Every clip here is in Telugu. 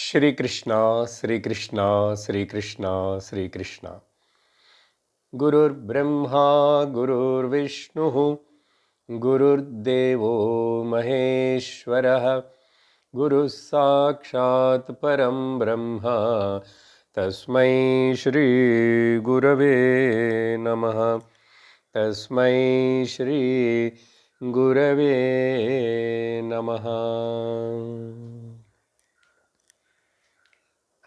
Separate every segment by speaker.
Speaker 1: श्रीकृष्ण श्रीकृष्ण श्रीकृष्ण श्रीकृष्ण गुरुर्ब्रह्मा गुरुर्विष्णुः गुरुर्देवो महेश्वरः गुरुः साक्षात् परं ब्रह्म तस्मै श्री गुरवे नमः तस्मै श्री गुरवे नमः।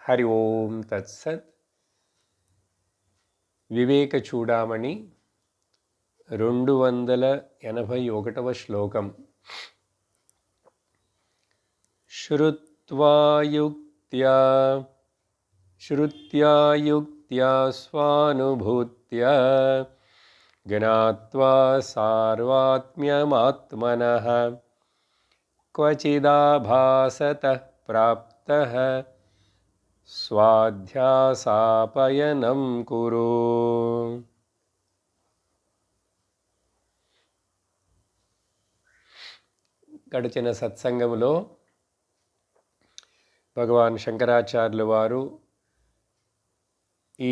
Speaker 1: हरि ओम तत्सत्। వివేక చూడామణి 281వ శ్లోకం. శ్రుత్యా యుక్త్యా స్వానుభూత్యా జ్ఞాత్వా సార్వాత్మ్యమాత్మనః క్వచిదాభాసతః ప్రాప్తః స్వాధ్యాసాపయనం కురు. గడిచిన సత్సంగములో భగవాన్ శంకరాచార్యుల వారు ఈ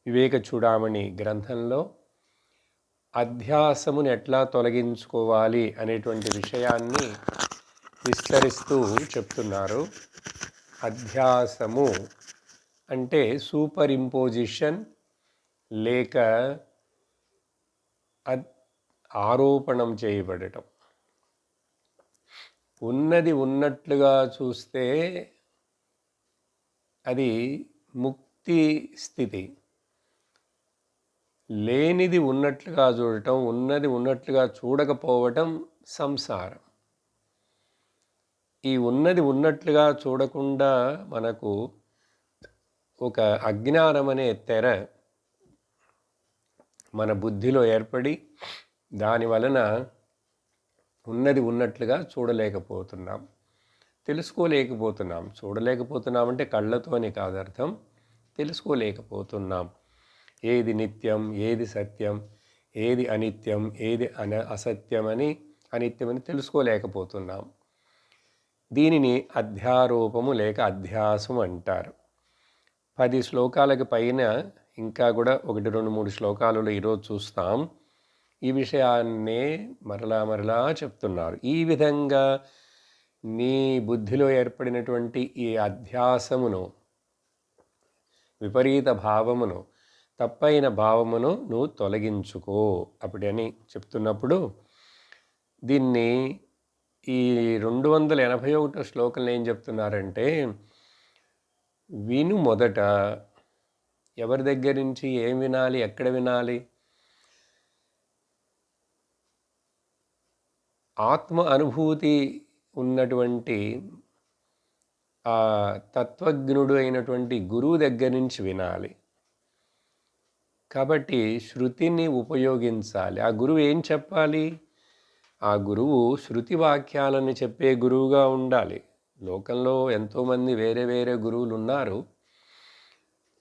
Speaker 1: వివేక చూడామణి గ్రంథంలో అధ్యాసమును ఎట్లా తొలగించుకోవాలి అనేటువంటి విషయాన్ని విస్తరిస్తూ చెప్తున్నారు. అధ్యాసము అంటే సూపర్ ఇంపోజిషన్ లేక ఆరోపణం చేయబడటం. ఉన్నది ఉన్నట్లుగా చూస్తే అది ముక్తి స్థితి, లేనిది ఉన్నట్లుగా చూడటం, ఉన్నది ఉన్నట్లుగా చూడకపోవటం సంసారం. ఈ ఉన్నది ఉన్నట్లుగా చూడకుండా మనకు ఒక అజ్ఞానం అనే తెర మన బుద్ధిలో ఏర్పడి దాని వలన ఉన్నది ఉన్నట్లుగా చూడలేకపోతున్నాం, తెలుసుకోలేకపోతున్నాం. చూడలేకపోతున్నామంటే కళ్ళతోని కాదు అర్థం, తెలుసుకోలేకపోతున్నాం. ఏది నిత్యం, ఏది సత్యం, ఏది అనిత్యం, ఏది అసత్యమని అనిత్యమని తెలుసుకోలేకపోతున్నాం. దీనిని అధ్యారోపము లేక అధ్యాసం అంటారు. 10 శ్లోకాలకు పైన ఇంకా కూడా 1, 2, 3 శ్లోకాలలో ఈరోజు చూస్తాం. ఈ విషయాన్నే మరలా చెప్తున్నారు. ఈ విధంగా నీ బుద్ధిలో ఏర్పడినటువంటి ఈ అధ్యాసమును, విపరీత భావమును, తప్పైన భావమును నువ్వు తొలగించుకో అప్పుడని చెప్తున్నప్పుడు దీన్ని ఈ 281వ శ్లోకంలో ఏం చెప్తున్నారంటే, విను మొదట. ఎవరి దగ్గర నుంచి ఏం వినాలి, ఎక్కడ వినాలి? ఆత్మ అనుభూతి ఉన్నటువంటి ఆ తత్వజ్ఞుడు అయినటువంటి గురువు దగ్గర నుంచి వినాలి. కాబట్టి శృతిని ఉపయోగించాలి. ఆ గురువు ఏం చెప్పాలి? ఆ గురువు శృతి వాక్యాలను చెప్పే గురువుగా ఉండాలి. లోకంలో ఎంతోమంది వేరే వేరే గురువులు ఉన్నారు.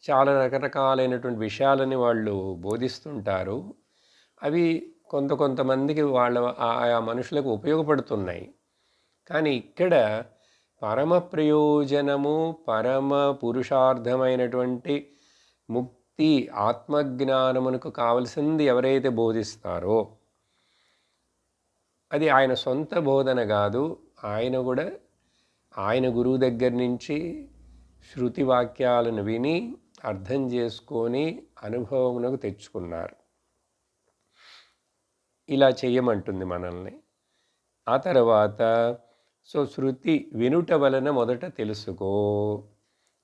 Speaker 1: చాలా రకరకాలైనటువంటి విషయాలని వాళ్ళు బోధిస్తుంటారు. అవి కొంతమందికి ఆయా మనుషులకు ఉపయోగపడుతున్నాయి. కానీ ఇక్కడ పరమ ప్రయోజనము, పరమ పురుషార్థమైనటువంటి ముక్తి, ఆత్మజ్ఞానమునకు కావలసింది ఎవరైతే బోధిస్తారో అది ఆయన సొంత బోధన కాదు. ఆయన గురువు దగ్గర నుంచి శృతి వాక్యాలను విని అర్థం చేసుకొని అనుభవమునకు తెచ్చుకున్నారు. ఇలా చెయ్యమంటుంది మనల్ని. ఆ తర్వాత శృతి వినుట వలన మొదట తెలుసుకో,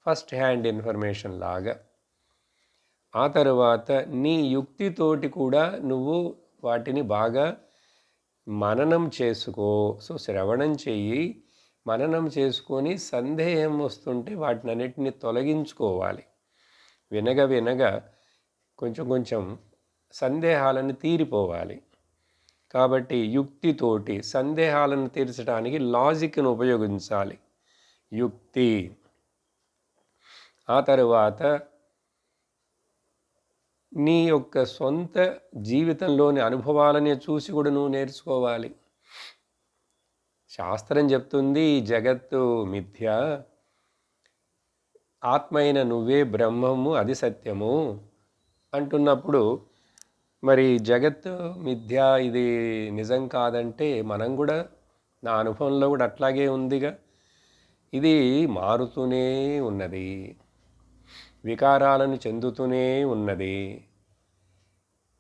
Speaker 1: ఫస్ట్ హ్యాండ్ ఇన్ఫర్మేషన్ లాగా. ఆ తర్వాత నీ యుక్తితోటి కూడా నువ్వు వాటిని బాగా మననం చేసుకో. శ్రవణం చెయ్యి, మననం చేసుకొని సందేహం వస్తుంటే వాటిని అన్నిటిని తొలగించుకోవాలి. వినగా కొంచెం సందేహాలను తీరిపోవాలి. కాబట్టి యుక్తితోటి సందేహాలను తీర్చడానికి లాజిక్ను ఉపయోగించాలి, యుక్తి. ఆ తరువాత నీ యొక్క సొంత జీవితంలోని అనుభవాలని చూసి కూడా నువ్వు నేర్చుకోవాలి. శాస్త్రం చెప్తుంది ఈ జగత్తు మిథ్య, ఆత్మ అయిన నువ్వే బ్రహ్మము, అది సత్యము అంటున్నప్పుడు మరి జగత్తు మిథ్య, ఇది నిజం కాదంటే మనం కూడా, నా అనుభవంలో కూడా అట్లాగే ఉందిగా. ఇది మారుతూనే ఉన్నది, వికారాలను చెందుతూనే ఉన్నది.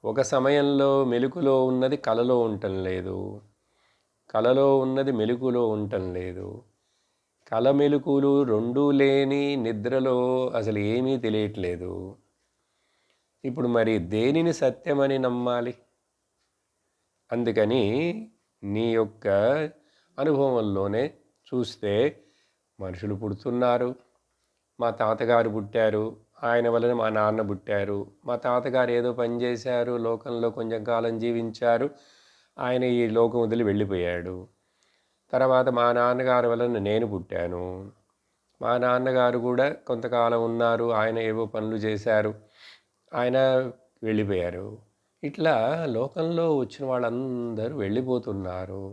Speaker 1: ఒక సమయంలో మెలుకులో ఉన్నది కలలో ఉండటం లేదు, కలలో ఉన్నది మెలుకులో ఉండటం లేదు. కల మెలుకులు రెండూ లేని నిద్రలో అసలు ఏమీ తెలియట్లేదు. ఇప్పుడు మరి దేనిని సత్యమని నమ్మాలి? అందుకని నీ యొక్క అనుభవంలోనే చూస్తే మనుషులు పుడుతున్నారు. మా తాతగారు పుట్టారు, ఆయన వలన మా నాన్న పుట్టారు. మా తాతగారు ఏదో పని చేశారు, లోకంలో కొంచెం కాలం జీవించారు, ఆయన ఈ లోకం వదిలి వెళ్ళిపోయాడు. తర్వాత మా నాన్నగారి వలన నేను పుట్టాను. మా నాన్నగారు కూడా కొంతకాలం ఉన్నారు, ఆయన ఏవో పనులు చేశారు, ఆయన వెళ్ళిపోయారు. ఇట్లా లోకంలో వచ్చిన వాళ్ళందరూ వెళ్ళిపోతున్నారు.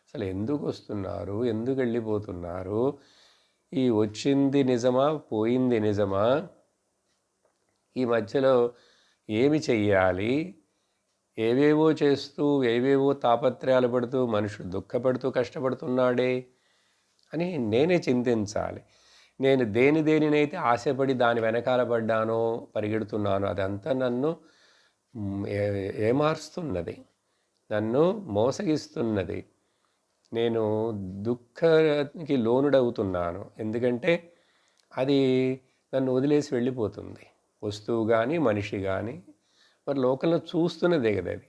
Speaker 1: అసలు ఎందుకు వస్తున్నారు, ఎందుకు వెళ్ళిపోతున్నారు? ఈ వచ్చింది నిజమా, పోయింది నిజమా? ఈ మధ్యలో ఏమి చెయ్యాలి? ఏవేవో చేస్తూ ఏవేవో తాపత్రయాలు పడుతూ మనుషుడు దుఃఖపడుతూ కష్టపడుతున్నాడే అని నేనే చింతించాలి. నేను దేనినైతే ఆశపడి దాని వెనకాల పడ్డానో, పరిగెడుతున్నానో, అదంతా నన్ను ఏమారుస్తున్నది, నన్ను మోసగిస్తున్నది. నేను దుఃఖానికి లోనుడవుతున్నాను. ఎందుకంటే అది నన్ను వదిలేసి వెళ్ళిపోతుంది. వస్తువు కానీ మనిషి కానీ మరి లోకంలో చూస్తున్నదే కదా అది.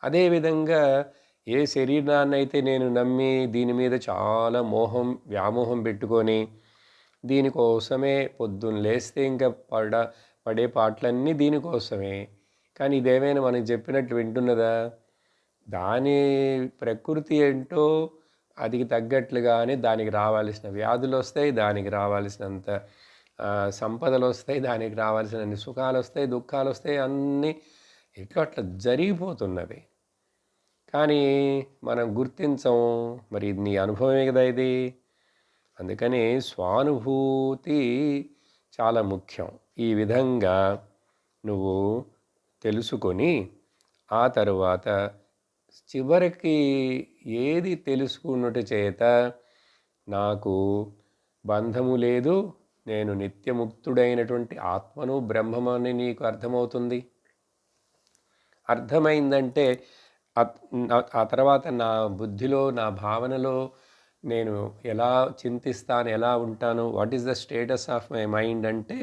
Speaker 1: అదేవిధంగా ఏ శరీరాన్ని అయితే నేను నమ్మి దీని మీద చాలా వ్యామోహం పెట్టుకొని దీనికోసమే పొద్దున్న లేస్తే ఇంకా పడే పాటలన్నీ దీనికోసమే, కానీ ఇదేమైనా మనకు చెప్పినట్టు వింటున్నదా? దాని ప్రకృతి ఏంటో అది తగ్గట్లుగానే దానికి రావాల్సిన వ్యాధులు వస్తాయి, దానికి రావాల్సినంత సంపదలు వస్తాయి, దానికి రావాల్సినన్ని సుఖాలు వస్తాయి, దుఃఖాలు వస్తాయి, అన్నీ ఇట్లా అట్లా జరిగిపోతున్నది. కానీ మనం గుర్తించము. మరి నీ అనుభవమే కదా ఇది. అందుకని స్వానుభూతి చాలా ముఖ్యం. ఈ విధంగా నువ్వు తెలుసుకొని ఆ తరువాత చివరికి ఏది తెలుసుకున్నట్టు చేత నాకు బంధము లేదు, నేను నిత్యముక్తుడైనటువంటి ఆత్మను బ్రహ్మమని నీకు అర్థమవుతుంది. అర్థమైందంటే ఆ తర్వాత నా బుద్ధిలో, నా భావనలో నేను ఎలా చింతిస్తాను, ఎలా ఉంటాను, what is the status of my mind అంటే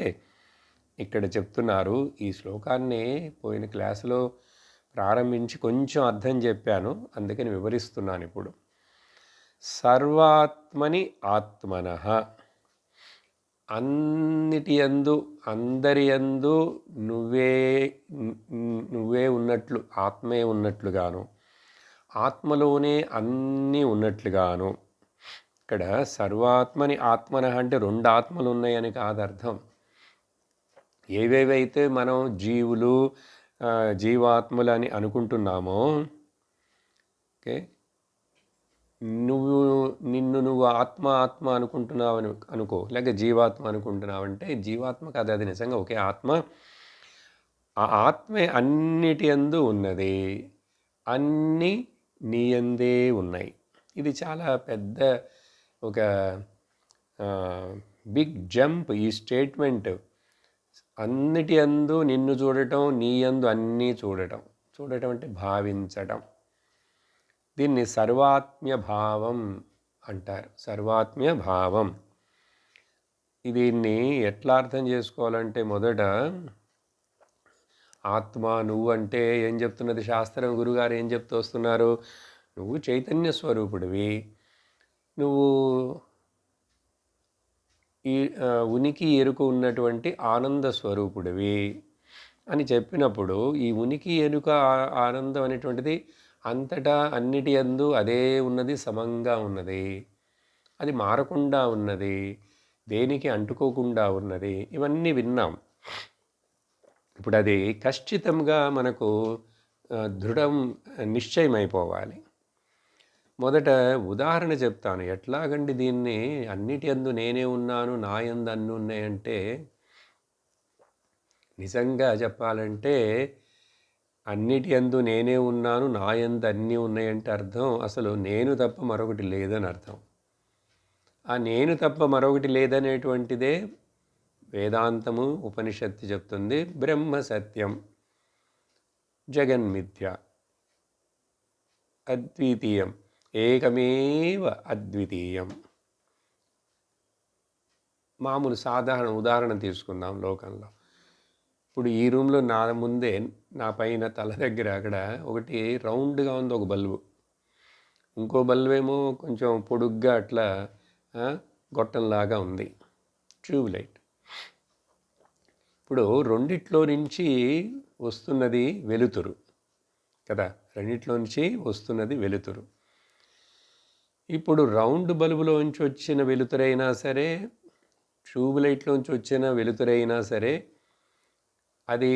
Speaker 1: ఇక్కడ చెప్తున్నారు. ఈ శ్లోకాన్ని పోయిన క్లాసులో ప్రారంభించి కొంచెం అర్థం చెప్పాను, అందుకని వివరిస్తున్నాను ఇప్పుడు. సర్వాత్మని ఆత్మనః, అన్నిటి యందు అందరి యందు నువ్వే ఉన్నట్లు, ఆత్మే ఉన్నట్లుగాను, ఆత్మలోనే అన్నీ ఉన్నట్లుగాను. ఇక్కడ సర్వాత్మని ఆత్మన అంటే రెండు ఆత్మలు ఉన్నాయని కాదు అర్థం. ఏవేవైతే మనం జీవులు, జీవాత్మలు అని అనుకుంటున్నామో, ఓకే, నువ్వు ఆత్మ అనుకుంటున్నావు అనుకో, లేక జీవాత్మ అనుకుంటున్నావంటే జీవాత్మ కాదు, అది నిజంగా ఒకే ఆత్మ. ఆ ఆత్మే అన్నిటి యందు ఉన్నది, అన్నీ నీ యందే ఉన్నాయి. ఇది చాలా పెద్ద ఒక బిగ్ జంప్ ఈ స్టేట్మెంట్. అన్నిటి యందు నిన్ను చూడటం, నీ యందు అన్నీ చూడటం అంటే భావించటం. దీన్ని సర్వాత్మ్య భావం అంటారు. సర్వాత్మ్య భావం. దీన్ని ఎట్లా అర్థం చేసుకోవాలంటే, మొదట ఆత్మ నువ్వు అంటే ఏం చెప్తున్నది శాస్త్రం, గురుగారు ఏం చెప్తూ వస్తున్నారు? నువ్వు చైతన్య స్వరూపుడివి, నువ్వు ఈ ఉనికి ఎరుక ఉన్నటువంటి ఆనంద స్వరూపుడివి అని చెప్పినప్పుడు, ఈ ఉనికి ఎరుక ఆనందం అనేటువంటిది అంతటా అన్నిటి యందు అదే ఉన్నది, సమంగా ఉన్నది, అది మారకుండా ఉన్నది, దేనికి అంటుకోకుండా ఉన్నది. ఇవన్నీ విన్నాం. ఇప్పుడు అది ఖచ్చితంగా మనకు దృఢం నిశ్చయమైపోవాలి. మొదట ఉదాహరణ చెప్తాను. ఎట్లాగండి దీన్ని అన్నిటి యందు నేనే ఉన్నాను, నా యందు అన్నీ ఉన్నాయంటే, నిజంగా చెప్పాలంటే అన్నిటి యందు నేనే ఉన్నాను, నా యందు అన్నీ ఉన్నాయంటే అర్థం అసలు నేను తప్ప మరొకటి లేదని అర్థం. ఆ నేను తప్ప మరొకటి లేదనేటువంటిదే వేదాంతము ఉపనిషత్తు చెప్తుంది. బ్రహ్మ సత్యం, జగన్మిథ్య, అద్వితీయం, ఏకమేవ అద్వితీయం. మామూలు సాధారణ ఉదాహరణ తీసుకుందాం లోకంలో. ఇప్పుడు ఈ రూమ్లో నా ముందే నా పైన తల దగ్గర అక్కడ ఒకటి రౌండ్గా ఉంది ఒక బల్బు, ఇంకో బల్బు ఏమో కొంచెం పొడుగ్గా అట్లా గొట్టంలాగా ఉంది, ట్యూబ్ లైట్. ఇప్పుడు రెండిట్లో నుంచి వస్తున్నది వెలుతురు కదా, రెండిట్లో నుంచి వస్తున్నది వెలుతురు. ఇప్పుడు రౌండ్ బల్బులోంచి వచ్చిన వెలుతురైనా సరే, ట్యూబ్ లైట్లోంచి వచ్చిన వెలుతురైనా సరే, అది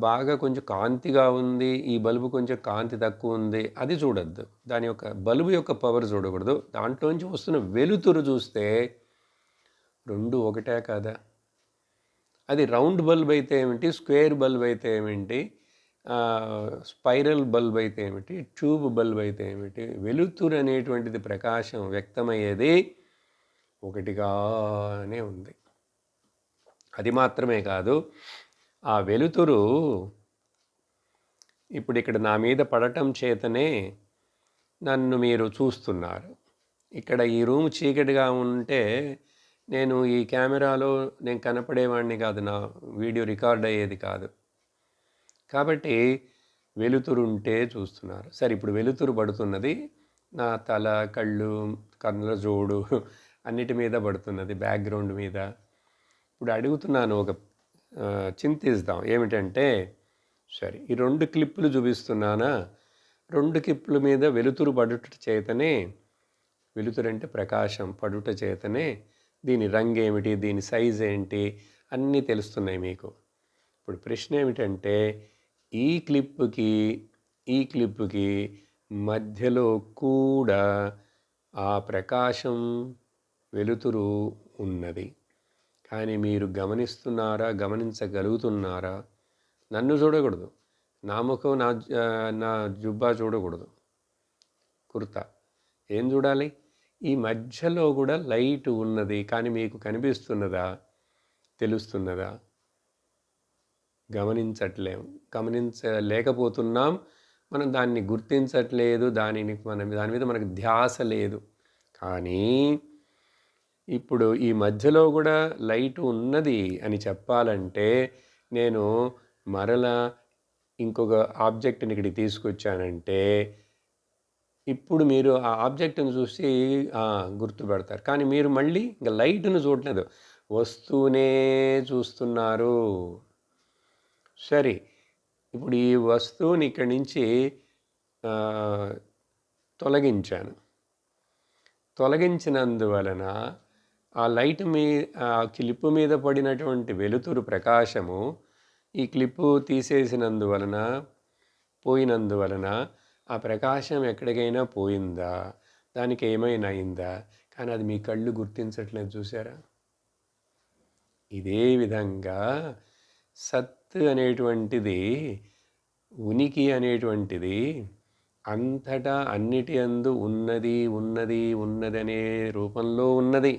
Speaker 1: బాగా కొంచెం కాంతిగా ఉంది, ఈ బల్బు కొంచెం కాంతి తక్కువ ఉంది, అది చూడొద్దు. దాని యొక్క బల్బు యొక్క పవర్ చూడకూడదు. దాంట్లోంచి వస్తున్న వెలుతురు చూస్తే రెండు ఒకటే కాదా? అది రౌండ్ బల్బ్ అయితే ఏమిటి, స్క్వేర్ బల్బ్ అయితే ఏమిటి, స్పైరల్ బల్బ్ అయితే ఏమిటి, ట్యూబ్ బల్బ్ అయితే ఏమిటి, వెలుతురు అనేటువంటిది ప్రకాశం వ్యక్తమయ్యేది ఒకటిగానే ఉంది. అది మాత్రమే కాదు, ఆ వెలుతురు ఇప్పుడు ఇక్కడ నా మీద పడటం చేతనే నన్ను మీరు చూస్తున్నారు. ఇక్కడ ఈ రూమ్ చీకటిగా ఉంటే నేను ఈ కెమెరాలో నేను కనపడేవాడిని కాదు, నా వీడియో రికార్డ్ అయ్యేది కాదు. కాబట్టి వెలుతురు ఉంటే చూస్తున్నారు. సరే, ఇప్పుడు వెలుతురు పడుతున్నది నా తల, కళ్ళు, కళ్ళ జోడు అన్నిటి మీద పడుతున్నది, బ్యాక్గ్రౌండ్ మీద. ఇప్పుడు అడుగుతున్నాను, ఒక చింతిస్తాం ఏమిటంటే, సరే ఈ రెండు క్లిప్పులు చూపిస్తున్నానా, రెండు క్లిప్పుల మీద వెలుతురు పడుట చేతనే, వెలుతురు అంటే ప్రకాశం పడుట చేతనే దీని రంగు ఏమిటి, దీని సైజ్ ఏంటి అన్నీ తెలుస్తున్నాయి మీకు. ఇప్పుడు ప్రశ్న ఏమిటంటే, ఈ క్లిప్పుకి మధ్యలో కూడా ఆ ప్రకాశం వెలుతురు ఉన్నది. కానీ మీరు గమనిస్తున్నారా, గమనించగలుగుతున్నారా? నన్ను చూడకూడదు, నా ముఖం, నా జుబ్బా చూడకూడదు, కుర్తా. ఏం చూడాలి? ఈ మధ్యలో కూడా లైట్ ఉన్నది, కానీ మీకు కనిపిస్తున్నదా, తెలుస్తున్నదా? గమనించలేకపోతున్నాం. మనం దాన్ని గుర్తించట్లేదు, దాని మీద మనకు ధ్యాస లేదు. కానీ ఇప్పుడు ఈ మధ్యలో కూడా లైట్ ఉన్నది అని చెప్పాలంటే, నేను మరలా ఇంకొక ఆబ్జెక్ట్ని ఇక్కడికి తీసుకొచ్చానంటే, ఇప్పుడు మీరు ఆ ఆబ్జెక్ట్ని చూసి గుర్తుపెడతారు. కానీ మీరు మళ్ళీ ఇంకా లైట్ను చూడలేదు, వస్తూనే చూస్తున్నారు. సరే, ఇప్పుడు ఈ వస్తువుని ఇక్కడి నుంచి తొలగించినందువలన ఆ లైట్ ఆ క్లిప్పు మీద పడినటువంటి వెలుతురు ప్రకాశము ఈ క్లిప్పు తీసేసినందువలన, పోయినందువలన ఆ ప్రకాశం ఎక్కడికైనా పోయిందా, దానికి ఏమైనా అయిందా? కానీ అది మీ కళ్ళు గుర్తించట్లేదు, చూసారా? ఇదే విధంగా సత్ అనేటువంటిది, ఉనికి అనేటువంటిది అంతటా అన్నిటి యందు ఉన్నదనే రూపంలో ఉన్నది.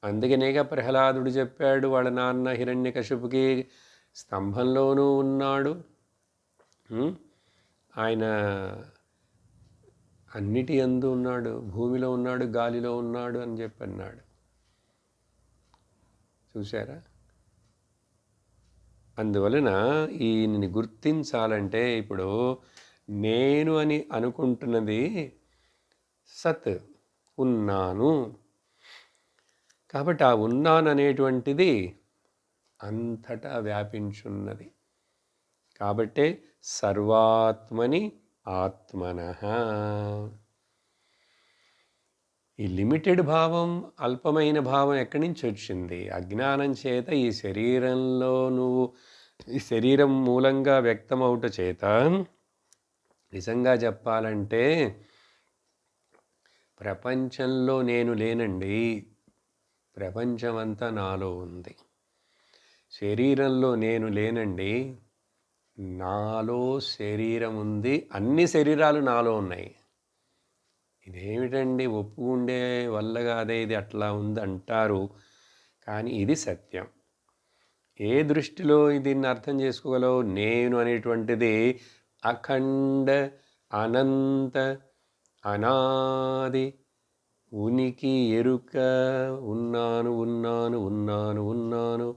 Speaker 1: అందుకనేగా ప్రహ్లాదుడు చెప్పాడు వాళ్ళ నాన్న హిరణ్యకశిపుకి, స్తంభంలోనూ ఉన్నాడు, ఆయన అన్నిటి యందు ఉన్నాడు, భూమిలో ఉన్నాడు, గాలిలో ఉన్నాడు అని చెప్పన్నాడు. చూసారా? అందువలన ఈయన్ని గుర్తించాలంటే, ఇప్పుడు నేను అని అనుకుంటున్నది సత్, ఉన్నాను. కాబట్టి ఆ ఉన్నాననేటువంటిది అంతటా వ్యాపించున్నది. కాబట్టే సర్వాత్మని ఆత్మనః. ఈ లిమిటెడ్ భావం, అల్పమైన భావం ఎక్కడి నుంచి వచ్చింది? అజ్ఞానం చేత ఈ శరీరంలో ఈ శరీరం మూలంగా వ్యక్తమవుట చేత నిజంగా చెప్పాలంటే ప్రపంచంలో నేను లేనండి, ప్రపంచమంతా నాలో ఉంది. శరీరంలో నేను లేనండి, నాలో శరీరం ఉంది, అన్ని శరీరాలు నాలో ఉన్నాయి. ఇదేమిటండి ఒప్పుకుండే వల్ల కాదే, ఇది అట్లా ఉంది అంటారు, కానీ ఇది సత్యం. ఏ దృష్టిలో దీన్ని అర్థం చేసుకోగలవు? నేను అనేటువంటిది అఖండ, అనంత, అనాది ఉనికి, ఎరుక, ఉన్నాను ఉన్నాను ఉన్నాను ఉన్నాను,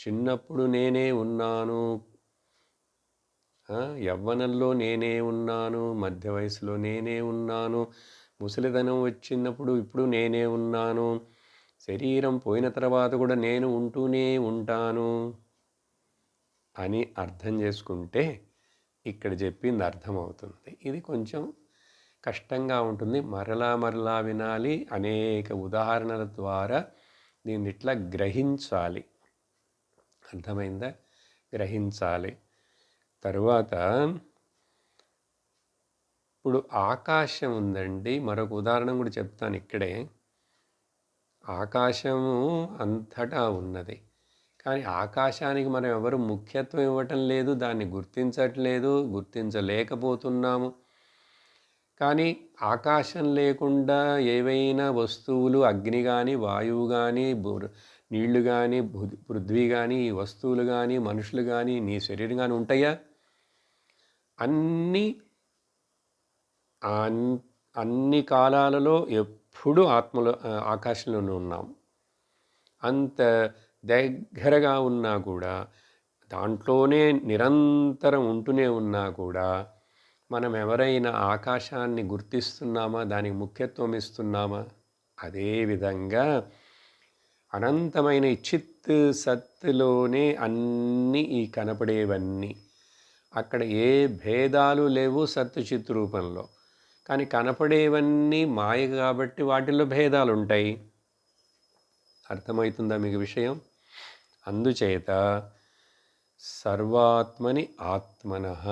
Speaker 1: చిన్నప్పుడు నేనే ఉన్నాను, యవ్వనంలో నేనే ఉన్నాను, మధ్య వయసులో నేనే ఉన్నాను, ముసలితనం వచ్చినప్పుడు ఇప్పుడు నేనే ఉన్నాను, శరీరం పోయిన తర్వాత కూడా నేను ఉంటూనే ఉంటాను అని అర్థం చేసుకుంటే ఇక్కడ చెప్పింది అర్థమవుతుంది. ఇది కొంచెం కష్టంగా ఉంటుంది, మరలా మరలా వినాలి, అనేక ఉదాహరణల ద్వారా దీన్ని ఇట్లా గ్రహించాలి. అర్థమైందా? గ్రహించాలి. తరువాత ఇప్పుడు ఆకాశం ఉందండి, మరొక ఉదాహరణ కూడా చెప్తాను ఇక్కడే. ఆకాశము అంతటా ఉన్నది, కానీ ఆకాశానికి మనం ఎవరు ముఖ్యత్వం ఇవ్వటం లేదు, దాన్ని గుర్తించట్లేదు, గుర్తించలేకపోతున్నాము. కానీ ఆకాశం లేకుండా ఏవైనా వస్తువులు, అగ్ని కానీ, వాయువు కానీ, నీళ్లు కానీ, పృథ్వీ కానీ, ఈ వస్తువులు కానీ, మనుషులు కానీ, నీ శరీరం కానీ ఉంటాయా? అన్ని కాలాలలో ఎప్పుడూ ఆత్మలో, ఆకాశంలోనే ఉన్నాం. అంత దగ్గరగా ఉన్నా కూడా, దాంట్లోనే నిరంతరం ఉంటూనే ఉన్నా కూడా, మనం ఎవరైనా ఆకాశాన్ని గుర్తిస్తున్నామా, దానికి ముఖ్యత్వం ఇస్తున్నామా? అదేవిధంగా అనంతమైన చిత్ సత్తులోనే అన్నీ ఈ కనపడేవన్నీ, అక్కడ ఏ భేదాలు లేవు సత్తు చిత్ రూపంలో, కానీ కనపడేవన్నీ మాయ కాబట్టి వాటిల్లో భేదాలు ఉంటాయి. అర్థమవుతుందా మీకు విషయం? అందుచేత సర్వాత్మని ఆత్మనః.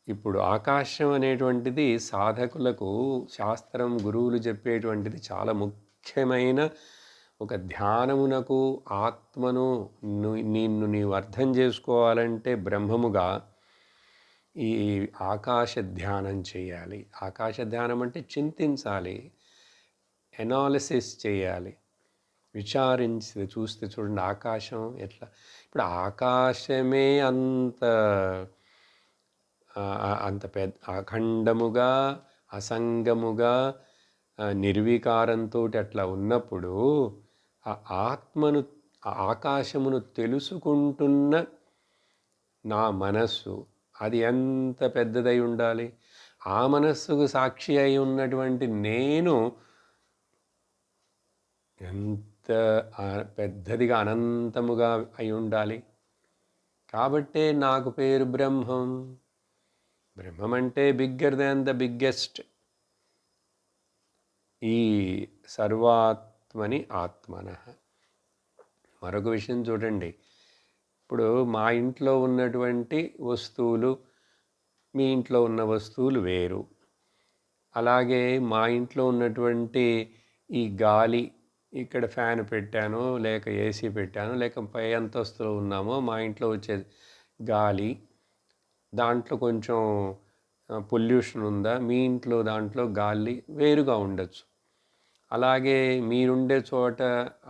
Speaker 1: ఇప్పుడు ఆకాశం అనేటువంటిది సాధకులకు శాస్త్రం, గురువులు చెప్పేటువంటిది చాలా ముఖ్యమైన ఒక ధ్యానమునకు. ఆత్మను నిన్ను నీవు అర్థం చేసుకోవాలంటే బ్రహ్మముగా ఈ ఆకాశ ధ్యానం చేయాలి. ఆకాశ ధ్యానం అంటే చింతించాలి, ఎనాలిసిస్ చేయాలి, విచారించి చూస్తే చూడండి ఆకాశం ఎట్లా. ఇప్పుడు ఆకాశమే అంత పెద్ద అఖండముగా, అసంగముగా, నిర్వికారంతో అట్లా ఉన్నప్పుడు ఆ ఆత్మను, ఆ ఆకాశమును తెలుసుకుంటున్న నా మనస్సు అది ఎంత పెద్దదై ఉండాలి? ఆ మనస్సుకు సాక్షి అయి ఉన్నటువంటి నేను ఎంత పెద్దదిగా, అనంతముగా అయి ఉండాలి. కాబట్టే నాకు పేరు బ్రహ్మం. బ్రహ్మం అంటే బిగ్గర్ దాన్ ద బిగ్గెస్ట్. ఈ సర్వాత్మని ఆత్మనః. మరొక విషయం చూడండి, ఇప్పుడు మా ఇంట్లో ఉన్నటువంటి వస్తువులు, మీ ఇంట్లో ఉన్న వస్తువులు వేరు. అలాగే మా ఇంట్లో ఉన్నటువంటి ఈ గాలి, ఇక్కడ ఫ్యాన్ పెట్టాను, లేక ఏసీ పెట్టాను, లేక పై అంతస్తులో ఉన్నామో మా ఇంట్లో వచ్చే గాలి, దాంట్లో కొంచెం పొల్యూషన్ ఉందా, మీ ఇంట్లో దాంట్లో గాలి వేరుగా ఉండొచ్చు. అలాగే మీరుండే చోట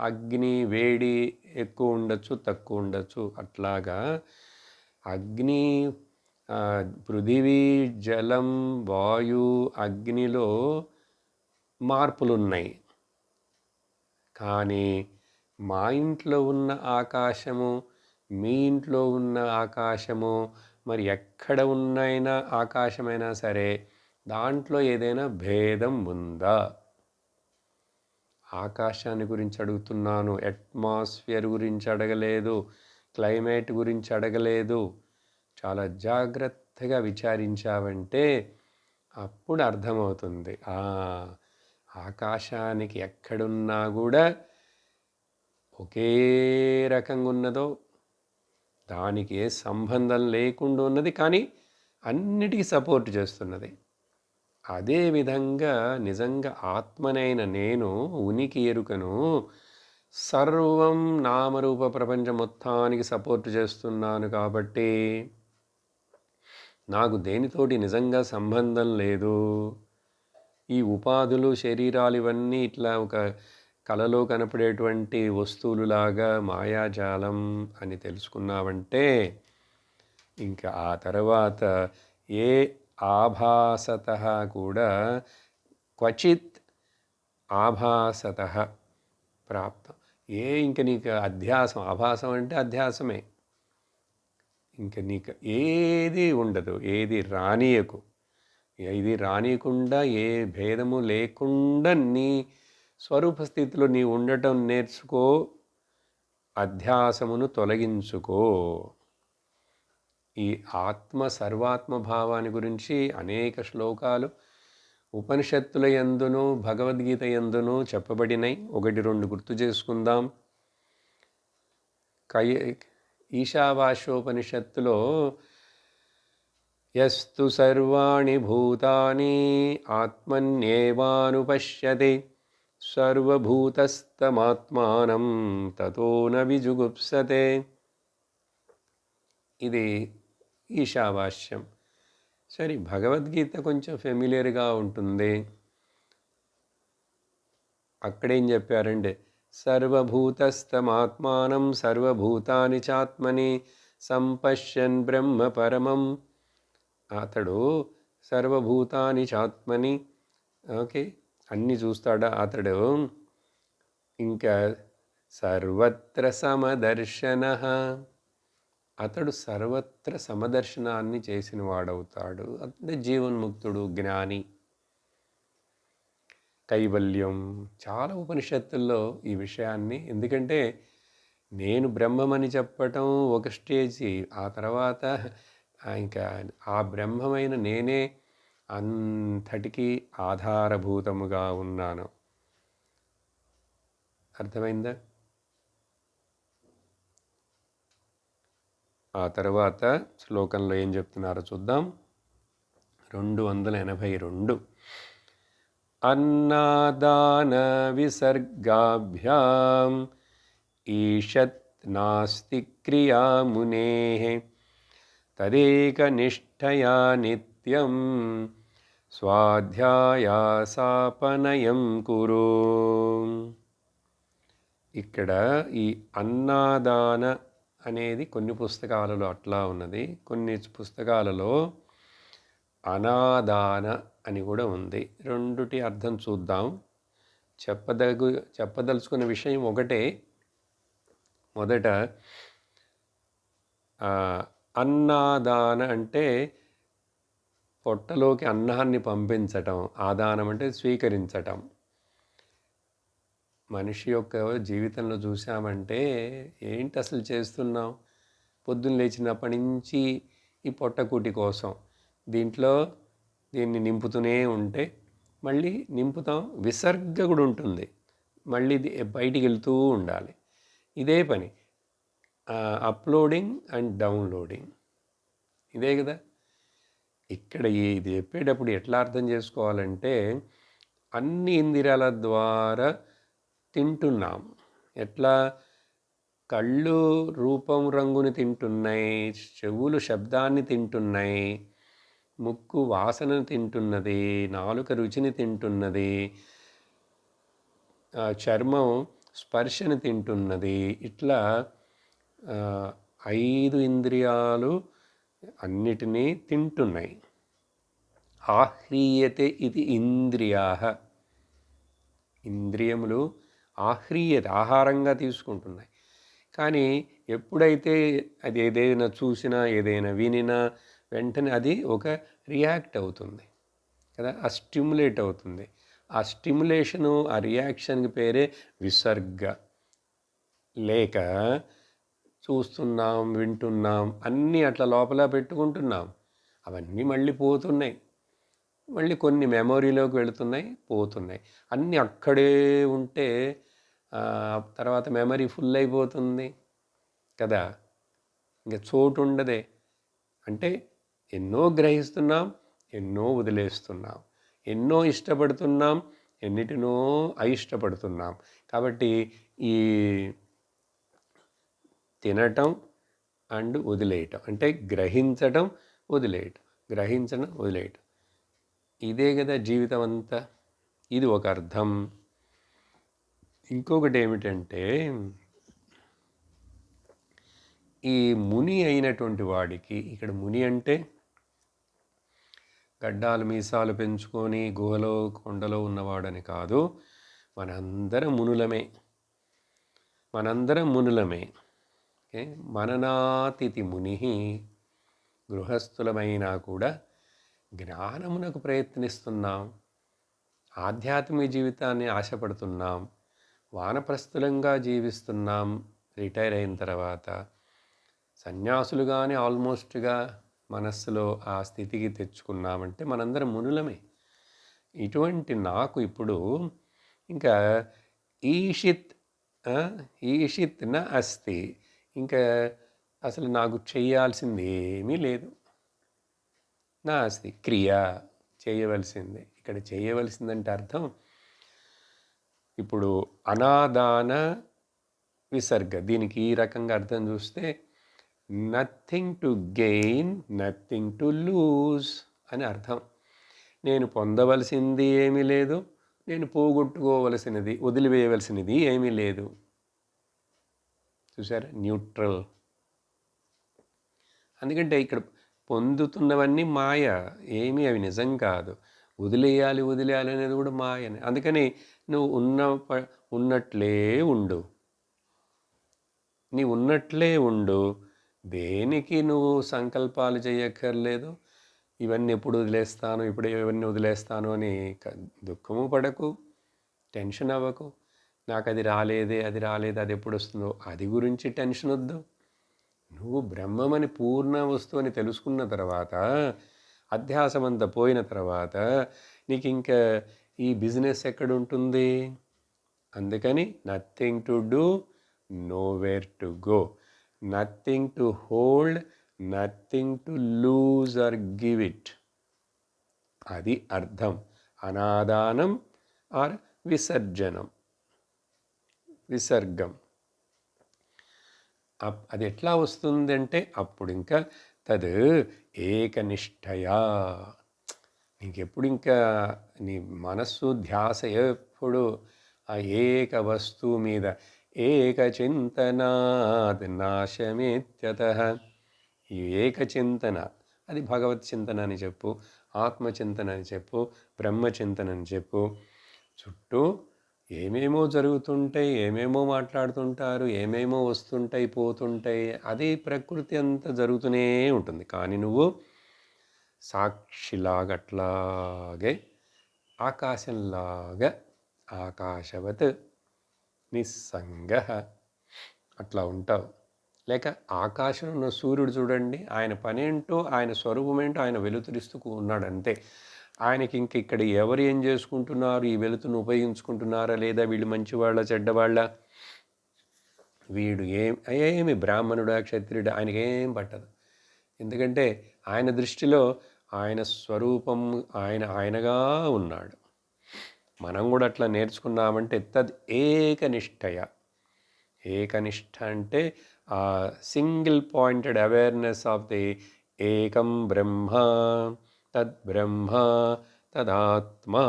Speaker 1: అగ్ని, వేడి ఎక్కువ ఉండొచ్చు, తక్కువ ఉండొచ్చు. అట్లాగా అగ్ని, పృథివీ, జలం, వాయు, అగ్నిలో మార్పులున్నాయి. కానీ మా ఇంట్లో ఉన్న ఆకాశము, మీ ఇంట్లో ఉన్న ఆకాశము, మరి ఎక్కడ ఉన్నైనా ఆకాశమైనా సరే దాంట్లో ఏదైనా భేదం ఉందా? ఆకాశాన్ని గురించి అడుగుతున్నాను, అట్మాస్ఫియర్ గురించి అడగలేదు, క్లైమేట్ గురించి అడగలేదు. చాలా జాగ్రత్తగా విచారించావంటే అప్పుడు అర్థమవుతుంది. ఆకాశానికి ఎక్కడున్నా కూడా ఒకే రకంగా ఉన్నదో, దానికి ఏ సంబంధం లేకుండా ఉన్నది, కానీ అన్నిటికీ సపోర్ట్ చేస్తున్నది. అదేవిధంగా నిజంగా ఆత్మనైన నేను ఉనికి ఎరుకను సర్వం నామరూప ప్రపంచం మొత్తానికి సపోర్ట్ చేస్తున్నాను కాబట్టి నాకు దేనితోటి నిజంగా సంబంధం లేదు. ఈ ఉపాధులు శరీరాలు ఇవన్నీ ఇట్లా ఒక కలలో కనపడేటువంటి వస్తువులులాగా మాయాజాలం అని తెలుసుకున్నావంటే ఇంకా ఆ తర్వాత ఏ ఆభాసత కూడా క్వచిత్ ఆభాసత ప్రాప్తం. ఇంక నీకు అధ్యాసం, ఆభాసం అంటే అధ్యాసమే. ఇంక నీకు ఏది ఉండదు, ఏది రానియకు. ఇది రానియకుండా ఏ భేదము లేకుండా నీ స్వరూప స్థితిలో నీ ఉండటం నేర్చుకో, అధ్యాసమును తొలగించుకో. ఈ ఆత్మ సర్వాత్మ భావాన్ని గురించి అనేక శ్లోకాలు ఉపనిషత్తుల యందును భగవద్గీత యందును చెప్పబడినాయి. 1-2 గుర్తు చేసుకుందాం. ఈశావాస్యోపనిషత్తులో యస్తు సర్వాణి భూతాని ఆత్మన్యేవానుపశ్యతి సర్వభూతస్తమాత్మానం తతో న విజుగుప్సతే. ఇది ఈశావాస్యం. సరే, భగవద్గీత కొంచెం ఫెమిలియర్గా ఉంటుంది. అక్కడేం చెప్పారంటే సర్వభూతస్తమాత్మానం సర్వభూతాని చాత్మని సంపశ్యన్ బ్రహ్మ పరమం. అతడు సర్వభూతాని చాత్మని, ఓకే, అన్నీ చూస్తాడా అతడు. ఇంకా సర్వత్ర సమదర్శన, అతడు సర్వత్ర సమదర్శనాన్ని చేసిన వాడవుతాడు. అంటే జీవన్ముక్తుడు, జ్ఞాని, కైవల్యం. చాలా ఉపనిషత్తుల్లో ఈ విషయాన్ని, ఎందుకంటే నేను బ్రహ్మమని చెప్పటం ఒక స్టేజీ, ఆ తర్వాత ఇంకా ఆ బ్రహ్మమైన నేనే అంతటికీ ఆధారభూతముగా ఉన్నాను. అర్థమైందా? ఆ తర్వాత శ్లోకంలో ఏం చెప్తున్నారో చూద్దాం. 282. అన్నాదాన విసర్గాభ్యాం ఈషత్ నాస్తి క్రియా మునేః తదేకనిష్ఠయా నిత్యం స్వాధ్యాయాసాపనయం కురు. ఇక్కడ ఈ అన్నాదాన అనేది కొన్ని పుస్తకాలలో అట్లా ఉన్నది, కొన్ని పుస్తకాలలో అనాదాన అని కూడా ఉంది. రెండుటి అర్థం చూద్దాం. చెప్పదలుచుకున్న విషయం ఒకటే. మొదట అన్నాదాన అంటే పొట్టలోకి అన్నాన్ని పంపించటం, ఆదానం అంటే స్వీకరించటం. మనిషి యొక్క జీవితంలో చూసామంటే ఏంటి అసలు చేస్తున్నాం? పొద్దున్న లేచినప్పటి నుంచి ఈ పొట్టకూటి కోసం దీన్ని నింపుతూనే ఉంటే మళ్ళీ నింపుతాం, విసర్గ కూడా ఉంటుంది, మళ్ళీ బయటికి వెళ్తూ ఉండాలి. ఇదే పని, అప్లోడింగ్ అండ్ డౌన్లోడింగ్, ఇదే కదా. ఇక్కడ ఇది చెప్పేటప్పుడు ఎట్లా అర్థం చేసుకోవాలంటే అన్ని ఇంద్రియాల ద్వారా తింటున్నాం. ఎట్లా? కళ్ళు రూపం రంగుని తింటున్నాయి, చెవులు శబ్దాన్ని తింటున్నాయి, ముక్కు వాసనను తింటున్నది, నాలుక రుచిని తింటున్నది, చర్మం స్పర్శని తింటున్నది. ఇట్లా 5 ఇంద్రియాలు అన్నిటినీ తింటున్నాయి. ఆహ్రీయతే ఇది ఇంద్రియాః. ఇంద్రియములు ఆహ్రీయత, ఆహారంగా తీసుకుంటున్నాయి. కానీ ఎప్పుడైతే అది ఏదైనా చూసినా ఏదైనా వినినా వెంటనే అది ఒక రియాక్ట్ అవుతుంది కదా, ఆ స్టిమ్యులేట్ అవుతుంది. ఆ స్టిమ్యులేషను, ఆ రియాక్షన్కి పేరే విసర్గ. లేక చూస్తున్నాం, వింటున్నాం, అన్నీ అట్లా లోపల పెట్టుకుంటున్నాం, అవన్నీ మళ్ళీ పోతున్నాయి, మళ్ళీ కొన్ని మెమొరీలోకి వెళుతున్నాయి, పోతున్నాయి. అన్నీ అక్కడే ఉంటే తర్వాత మెమరీ ఫుల్ అయిపోతుంది కదా. ఇంకా చోటు ఉండదే. అంటే ఎన్నో గ్రహిస్తున్నాం, ఎన్నో వదిలేస్తున్నాం, ఎన్నో ఇష్టపడుతున్నాం, ఎన్నిటినో అయిష్టపడుతున్నాం. కాబట్టి ఈ తినటం అండ్ వదిలేయటం అంటే గ్రహించటం, వదిలేయటం, గ్రహించడం, వదిలేయటం, ఇదే కదా జీవితం అంతా. ఇది ఒక అర్థం. ఇంకొకటి ఏమిటంటే ఈ ముని అయినటువంటి వాడికి, ఇక్కడ ముని అంటే గడ్డాలు మీసాలు పెంచుకొని గుహలో కొండలో ఉన్నవాడని కాదు, మనందరం మునులమే, మనందరం మునులమే. ఓకే, మననాతిథి ముని, గృహస్థులమైనా కూడా జ్ఞానమునకు ప్రయత్నిస్తున్నాం, ఆధ్యాత్మిక జీవితాన్ని ఆశపడుతున్నాం, వానప్రస్థులంగా జీవిస్తున్నాం. రిటైర్ అయిన తర్వాత సన్యాసులుగానే ఆల్మోస్ట్గా మనస్సులో ఆ స్థితికి తెచ్చుకున్నామంటే మనందరం మునులమే. ఇటువంటి నాకు ఇప్పుడు ఇంకా ఈషిత్ ఈషిత్ న అస్తి, ఇంకా అసలు నాకు చేయాల్సింది ఏమీ లేదు. నా అస్తి క్రియ చేయవలసిందే. ఇక్కడ చేయవలసిందంటే అర్థం ఇప్పుడు అనాదాన విసర్గ, దీనికి ఈ రకంగా అర్థం చూస్తే nothing to gain, nothing to lose అని అర్థం. నేను పొందవలసింది ఏమీ లేదు, నేను పోగొట్టుకోవలసినది, వదిలివేయవలసినది ఏమీ లేదు. చూసారా, న్యూట్రల్. ఎందుకంటే ఇక్కడ పొందుతున్నవన్నీ మాయ, ఏమీ అవి నిజం కాదు. వదిలేయాలి వదిలేయాలి అనేది కూడా మాయనే. అందుకని నువ్వు ఉన్నట్లే ఉండు, నీ ఉన్నట్లే ఉండు. దేనికి నువ్వు సంకల్పాలు చేయక్కర్లేదు. ఇవన్నీ ఎప్పుడు వదిలేస్తాను, ఇప్పుడు ఇవన్నీ వదిలేస్తాను అని దుఃఖము పడకు, టెన్షన్ అవ్వకు. నాకు అది రాలేదే, అది రాలేదు, అది ఎప్పుడు వస్తుందో అది గురించి టెన్షన్ వద్దు. నువ్వు బ్రహ్మమని పూర్ణ వస్తువు అని తెలుసుకున్న తర్వాత, అధ్యాసమంతా పోయిన తర్వాత నీకు ఇంకా ఈ బిజినెస్ ఎక్కడుంటుంది? అందుకని nothing to do, nowhere to go, nothing to hold, nothing to lose or give it. అది అర్థం. అనాదానం ఆర్ విసర్జనం, విసర్గం. అది ఎట్లా వస్తుందంటే అప్పుడు ఇంకా తద్ ఏకనిష్టయా, నీకెప్పుడు ఇంకా నీ మనస్సు ధ్యాస ఎప్పుడు ఆ ఏక వస్తువు మీద, ఏక చింతనాద్ నాశమేత్యతః. ఈ ఏకచింతన, అది భగవత్ చింతన అని చెప్పు, ఆత్మచింతన అని చెప్పు, బ్రహ్మచింతన అని చెప్పు. చుట్టూ ఏమేమో జరుగుతుంటాయి, ఏమేమో మాట్లాడుతుంటారు, ఏమేమో వస్తుంటాయి పోతుంటాయి, అది ప్రకృతి అంతా జరుగుతూనే ఉంటుంది. కానీ నువ్వు సాక్షిలాగా అట్లాగే ఆకాశంలాగా, ఆకాశవత్ నిస్సంగ అట్లా ఉంటావు. లేక ఆకాశంలో ఉన్న సూర్యుడు చూడండి, ఆయన పనేంటో, ఆయన స్వరూపమేంటో ఆయన వెలుతురిస్తూ ఉన్నాడు అంతే. ఆయనకి ఇంక ఇక్కడ ఎవరు ఏం చేసుకుంటున్నారు, ఈ వెలుతును ఉపయోగించుకుంటున్నారా లేదా, వీళ్ళు మంచివాళ్ళ చెడ్డవాళ్ళ, వీడు ఏమి బ్రాహ్మణుడా క్షత్రియుడా ఆయనకేం పట్టదు. ఎందుకంటే ఆయన దృష్టిలో ఆయన స్వరూపం ఆయనగా ఉన్నాడు. మనం కూడా అట్లా నేర్చుకున్నామంటే తద్ ఏకనిష్టయ. ఏకనిష్ట అంటే ఆ single pointed awareness of the ఏకం బ్రహ్మ, తద్బ్రహ్మ తదాత్మా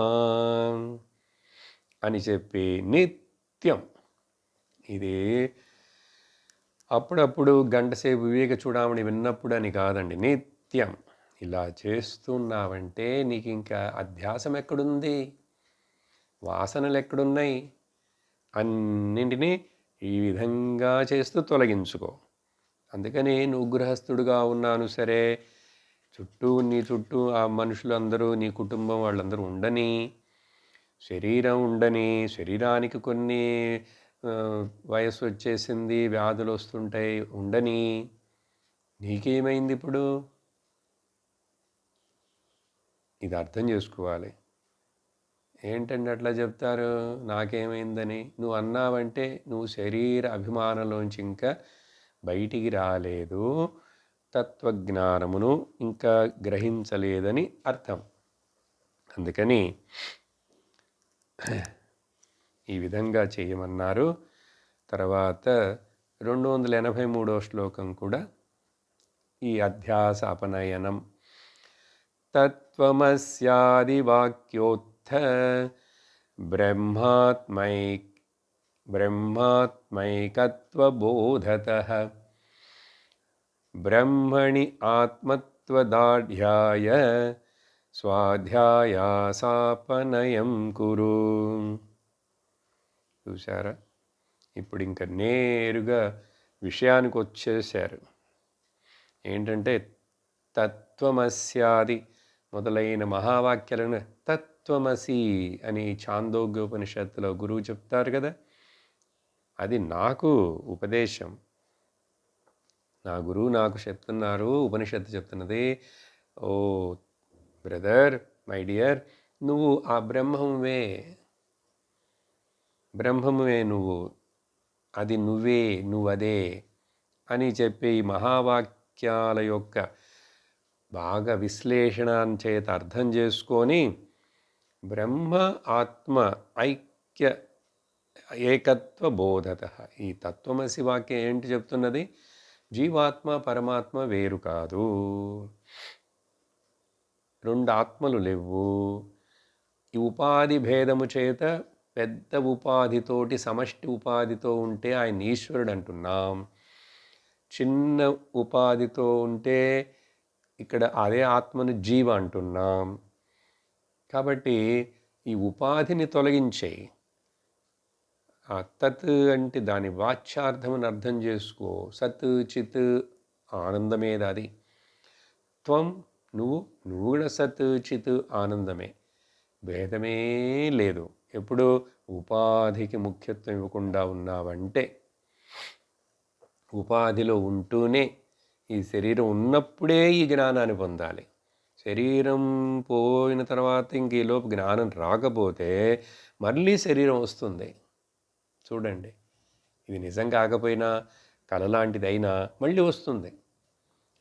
Speaker 1: అని చెప్పి నిత్యం. ఇది అప్పుడప్పుడు గంటసేపు వివేక చూడమని విన్నప్పుడు అని కాదండి, నిత్యం ఇలా చేస్తున్నావంటే నీకు ఇంకా అధ్యాసం ఎక్కడుంది, వాసనలు ఎక్కడున్నాయి? అన్నింటినీ ఈ విధంగా చేస్తూ తొలగించుకో. అందుకని నువ్వు గృహస్థుడుగా ఉన్నాను సరే, నీ చుట్టూ ఆ మనుషులు అందరూ, నీ కుటుంబం వాళ్ళందరూ ఉండని, శరీరం ఉండని, శరీరానికి కొన్ని వయసు వచ్చేసింది, వ్యాధులు వస్తుంటాయి ఉండని, నీకేమైంది ఇప్పుడు? ఇది అర్థం చేసుకోవాలి. ఏంటంటే అట్లా చెప్తారు నాకేమైందని. నువ్వు అన్నావంటే నువ్వు శరీర అభిమానంలోంచి ఇంకా బయటికి రాలేదు, తత్వజ్ఞానమును ఇంకా గ్రహించలేదని అర్థం. అందుకని ఈ విధంగా చేయమన్నారు. తర్వాత 283వ శ్లోకం కూడా ఈ అధ్యాస అపనయనం. తత్వమస్యాదివాక్యోత్థ బ్రహ్మాత్మైకత్వబోధతః బ్రహ్మణి ఆత్మత్వదాఢ్యాయ స్వాధ్యాయాసాపనయం కురు. చూసారా, ఇప్పుడు ఇంకా నేరుగా విషయానికి వచ్చేశారు. ఏంటంటే తత్వమస్యాది మొదలైన మహావాక్యాలను తత్వమసి అని ఛాందోగ్యోపనిషత్తులో గురువు చెప్తారు కదా, అది నాకు ఉపదేశం. నా గురువు నాకు చెప్తున్నారు, ఉపనిషత్తు చెప్తున్నది, ఓ బ్రదర్, మై డియర్, నువ్వు ఆ బ్రహ్మమే నువ్వు, అది నువ్వే, నువ్వదే అని చెప్పి ఈ మహావాక్యాల యొక్క బాగా విశ్లేషణ చేత అర్థం చేసుకొని బ్రహ్మ ఆత్మ ఐక్య ఏకత్వ బోధత. ఈ తత్వమసి వాక్యం ఏంటి చెప్తున్నది? జీవాత్మ పరమాత్మ వేరు కాదు, రెండు ఆత్మలు లేవు. ఈ ఉపాధి భేదము చేత పెద్ద ఉపాధితోటి సమష్టి ఉపాధితో ఉంటే ఆయన ఈశ్వరుడు అంటున్నాం, చిన్న ఉపాధితో ఉంటే ఇక్కడ అదే ఆత్మను జీవ అంటున్నాం. కాబట్టి ఈ ఉపాధిని తొలగించేయి. ఆ తత్ అంటే దాని వాచ్యార్థమును అర్థం చేసుకో. సత్ చిత్ ఆనందమేది అది. త్వం నువ్వు కూడా సత్ చిత్ ఆనందమే, భేదమే లేదు. ఎప్పుడు ఉపాధికి ముఖ్యత్వం ఇవ్వకుండా ఉన్నావంటే, ఉపాధిలో ఉంటూనే ఈ శరీరం ఉన్నప్పుడే ఈ జ్ఞానాన్ని పొందాలి. శరీరం పోయిన తర్వాత ఇంక ఈలోపు జ్ఞానం రాకపోతే మళ్ళీ శరీరం వస్తుంది. చూడండి, ఇది నిజం కాకపోయినా కలలాంటిదైనా మళ్ళీ వస్తుంది.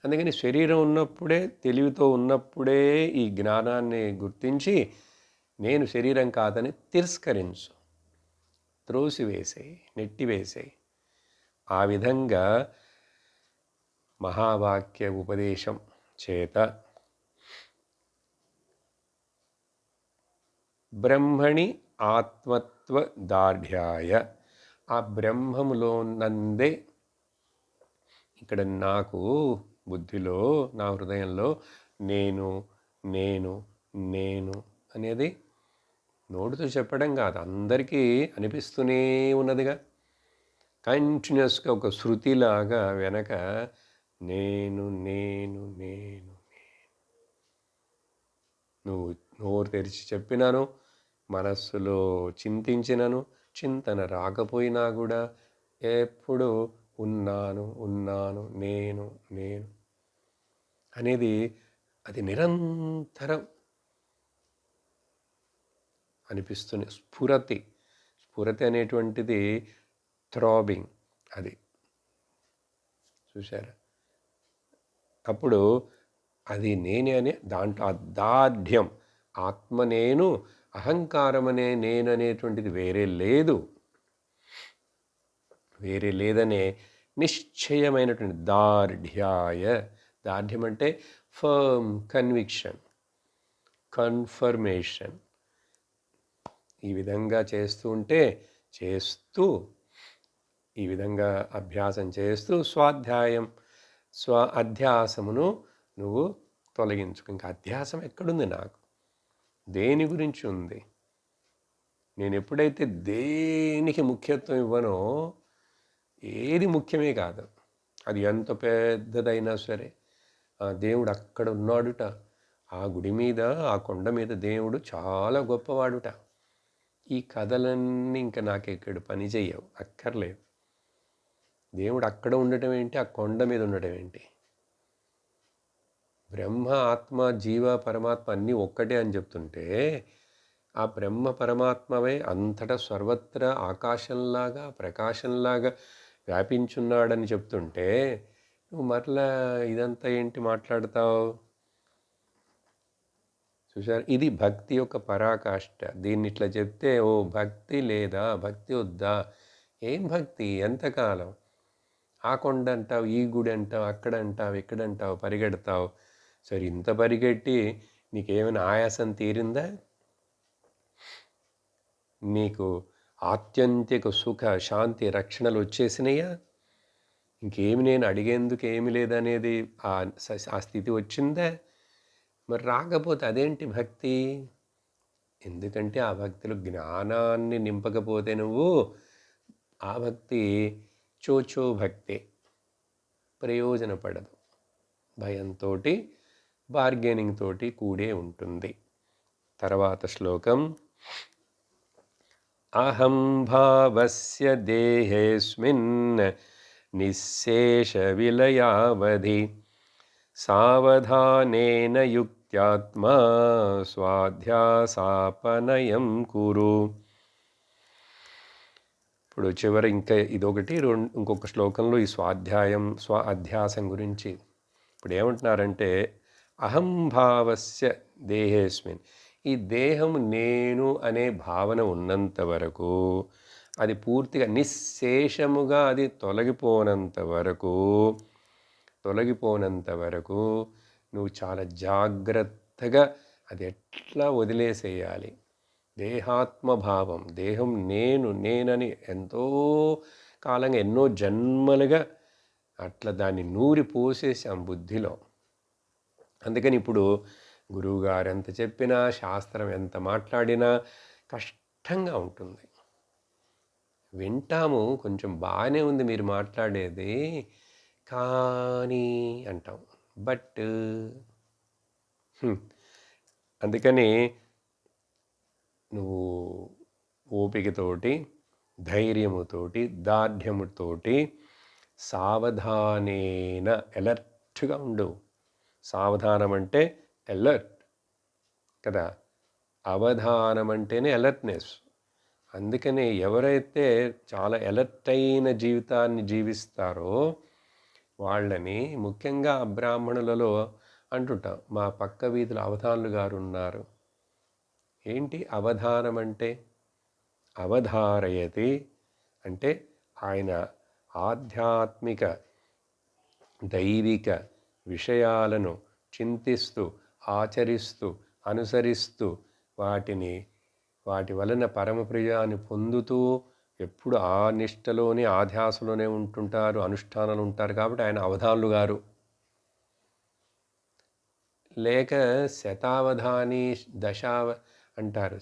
Speaker 1: అందుకని శరీరం ఉన్నప్పుడే, తెలివితో ఉన్నప్పుడే ఈ జ్ఞానాన్ని గుర్తించి నేను శరీరం కాదని తిరస్కరించు, త్రోసివేసేయి, నెట్టివేసేయి. ఆ విధంగా మహావాక్య ఉపదేశం చేత బ్రహ్మణి ఆత్మత్వ దార్ఢ్యాయ, ఆ బ్రహ్మములో నందే ఇక్కడ నాకు బుద్ధిలో, నా హృదయంలో నేను నేను నేను అనేది నోటితో చెప్పడం కాదు, అందరికీ అనిపిస్తూనే ఉన్నదిగా. కంటిన్యూస్గా ఒక శృతిలాగా వెనక నేను నేను నేను నువ్వు నోరు తెరిచి చెప్పినాను, మనస్సులో చింతించినను, చింతన రాకపోయినా కూడా ఎప్పుడు ఉన్నాను ఉన్నాను నేను నేను అనేది అది నిరంతరం అనిపిస్తుంది. స్ఫురతి అనేటువంటిది థ్రాబింగ్, అది చూసారా. అప్పుడు అది నేనే అనే దాంట్లో అదాఢ్యం, ఆత్మ నేను, అహంకారం అనే నేను అనేటువంటిది వేరే లేదనే నిశ్చయమైనటువంటి దార్ఢ్యాయ. దార్ఢ్యం అంటే ఫర్మ్ కన్విక్షన్, కన్ఫర్మేషన్. ఈ విధంగా చేస్తూ ఈ విధంగా అభ్యాసం చేస్తూ అధ్యాసమును నువ్వు తొలగించుకో. ఇంకా అధ్యాసం ఎక్కడుంది? నాకు దేని గురించి ఉంది? నేను ఎప్పుడైతే దేనికి ముఖ్యత్వం ఇవ్వనో, ఏది ముఖ్యమే కాదు, అది ఎంత పెద్దదైనా సరే. దేవుడు అక్కడ ఉన్నాడుట, ఆ గుడి మీద, ఆ కొండ మీద దేవుడు చాలా గొప్పవాడుట. ఈ కథలన్నీ ఇంకా నాకు ఇక్కడ పని చెయ్యవు, అక్కర్లేదు. దేవుడు అక్కడ ఉండటం ఏంటి, ఆ కొండ మీద ఉండటం ఏంటి? బ్రహ్మ ఆత్మ జీవ పరమాత్మ అన్నీ ఒక్కటే అని చెప్తుంటే, ఆ బ్రహ్మ పరమాత్మవే అంతటా సర్వత్రా ఆకాశంలాగా ప్రకాశంలాగా వ్యాపించున్నాడని చెప్తుంటే నువ్వు మరలా ఇదంతా ఏంటి మాట్లాడతావు? చూసారు, ఇది భక్తి యొక్క పరాకాష్ట. దీన్ని ఇట్లా చెప్తే ఓ భక్తి లేదా, భక్తి వద్దా? ఏం భక్తి? ఎంతకాలం? ఆ కొండ అంటావు, ఈ గుడి అంటావు, అక్కడ అంటావు, ఇక్కడ అంటావు, పరిగెడతావు. సరే, ఇంత పరిగెట్టి నీకేమైనా ఆయాసం తీరిందా? నీకు ఆత్యంతిక సుఖ శాంతి రక్షణలు వచ్చేసినాయా? ఇంకేమి నేను అడిగేందుకు ఏమి లేదనేది ఆ స్థితి వచ్చిందా? మరి రాకపోతే అదేంటి భక్తి? ఎందుకంటే ఆ భక్తిలో జ్ఞానాన్ని నింపకపోతే నువ్వు ఆ భక్తి చోచో భక్తి ప్రయోజనపడదు. భయంతో, బార్గెనింగ్ తోటి కూడే ఉంటుంది. తర్వాత శ్లోకం. అహం భావస్య దేహేస్మిన్ నిశ్శేష విలయావధి సావధానేన యుక్త్యాత్మా స్వాధ్యాసాపనయం కురు. ఇప్పుడు చివరి ఇంకా ఇదొకటి, ఇంకొక శ్లోకంలో ఈ అధ్యాసం గురించి ఇప్పుడు ఏమంటున్నారంటే, అహంభావస్య దేహేస్మిన్, ఈ దేహం నేను అనే భావన ఉన్నంత వరకు, అది పూర్తిగా నిశ్శేషముగా అది తొలగిపోనంత వరకు నువ్వు చాలా జాగ్రత్తగా అది ఎట్లా వదిలేసేయాలి. దేహాత్మభావం, దేహం నేనని ఎంతో కాలంగా, ఎన్నో జన్మలుగా అట్లా దాన్ని నూరి పోసేసాం బుద్ధిలో. అందుకని ఇప్పుడు గురువుగారు ఎంత చెప్పినా, శాస్త్రం ఎంత మాట్లాడినా కష్టంగా ఉంటుంది. వింటాము, కొంచెం బాగానే ఉంది మీరు మాట్లాడేది, కానీ అంటాం. బట్ అందుకని నువ్వు ఓపికతోటి, ధైర్యముతోటి, దార్ఢ్యముతోటి సావధానేన ఎలర్ట్గా ఉండు. సావధానం అంటే ఎలర్ట్ కదా, అవధానం అంటేనే అలర్ట్నెస్. అందుకని ఎవరైతే చాలా ఎలర్ట్ అయిన జీవితాన్ని జీవిస్తారో వాళ్ళని, ముఖ్యంగా బ్రాహ్మణులలో అంటుంటాం, మా పక్క వీధులు అవధానులు గారు ఉన్నారు. ఏంటి అవధానం అంటే? అవధారయతి అంటే ఆయన ఆధ్యాత్మిక దైవిక విషయాలను చింతిస్తూ, ఆచరిస్తూ, అనుసరిస్తూ, వాటి వలన పరమప్రియాన్ని పొందుతూ ఎప్పుడు ఆ నిష్టలోనే, ఆ ధ్యాసలోనే ఉంటుంటారు, అనుష్ఠానాలు ఉంటారు. కాబట్టి ఆయన అవధానులు గారు. లేక శతావధాని, అంటారు.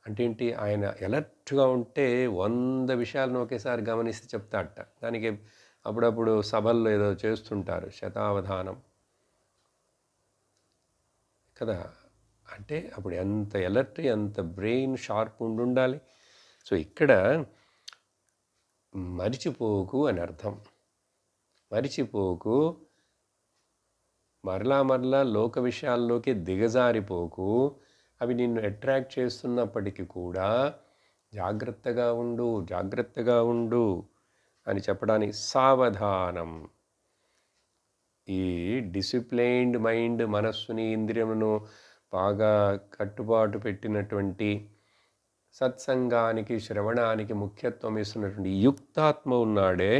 Speaker 1: అంటే ఏంటి? ఆయన ఎలర్ట్గా ఉంటే 100 విషయాలను ఒకేసారి గమనిస్తే చెప్తాడట. దానికి అప్పుడప్పుడు సభల్లో ఏదో చేస్తుంటారు, శతావధానం కదా. అంటే అప్పుడు ఎంత ఎలర్ట్, ఎంత బ్రెయిన్ షార్ప్ ఉండాలి. సో ఇక్కడ మరిచిపోకు అని అర్థం. మరిచిపోకు, మరలా లోక విషయాల్లోకి దిగజారిపోకు. అవి నిన్ను అట్రాక్ట్ చేస్తున్నప్పటికీ కూడా జాగ్రత్తగా ఉండు అని చెప్పడానికి సావధానం. ఈ డిసిప్లైన్డ్ మైండ్, మనస్సుని, ఇంద్రియమును బాగా కట్టుబాటు పెట్టినటువంటి, సత్సంగానికి, శ్రవణానికి ముఖ్యత్వం ఇస్తున్నటువంటి యుక్తాత్మ ఉన్నాడే,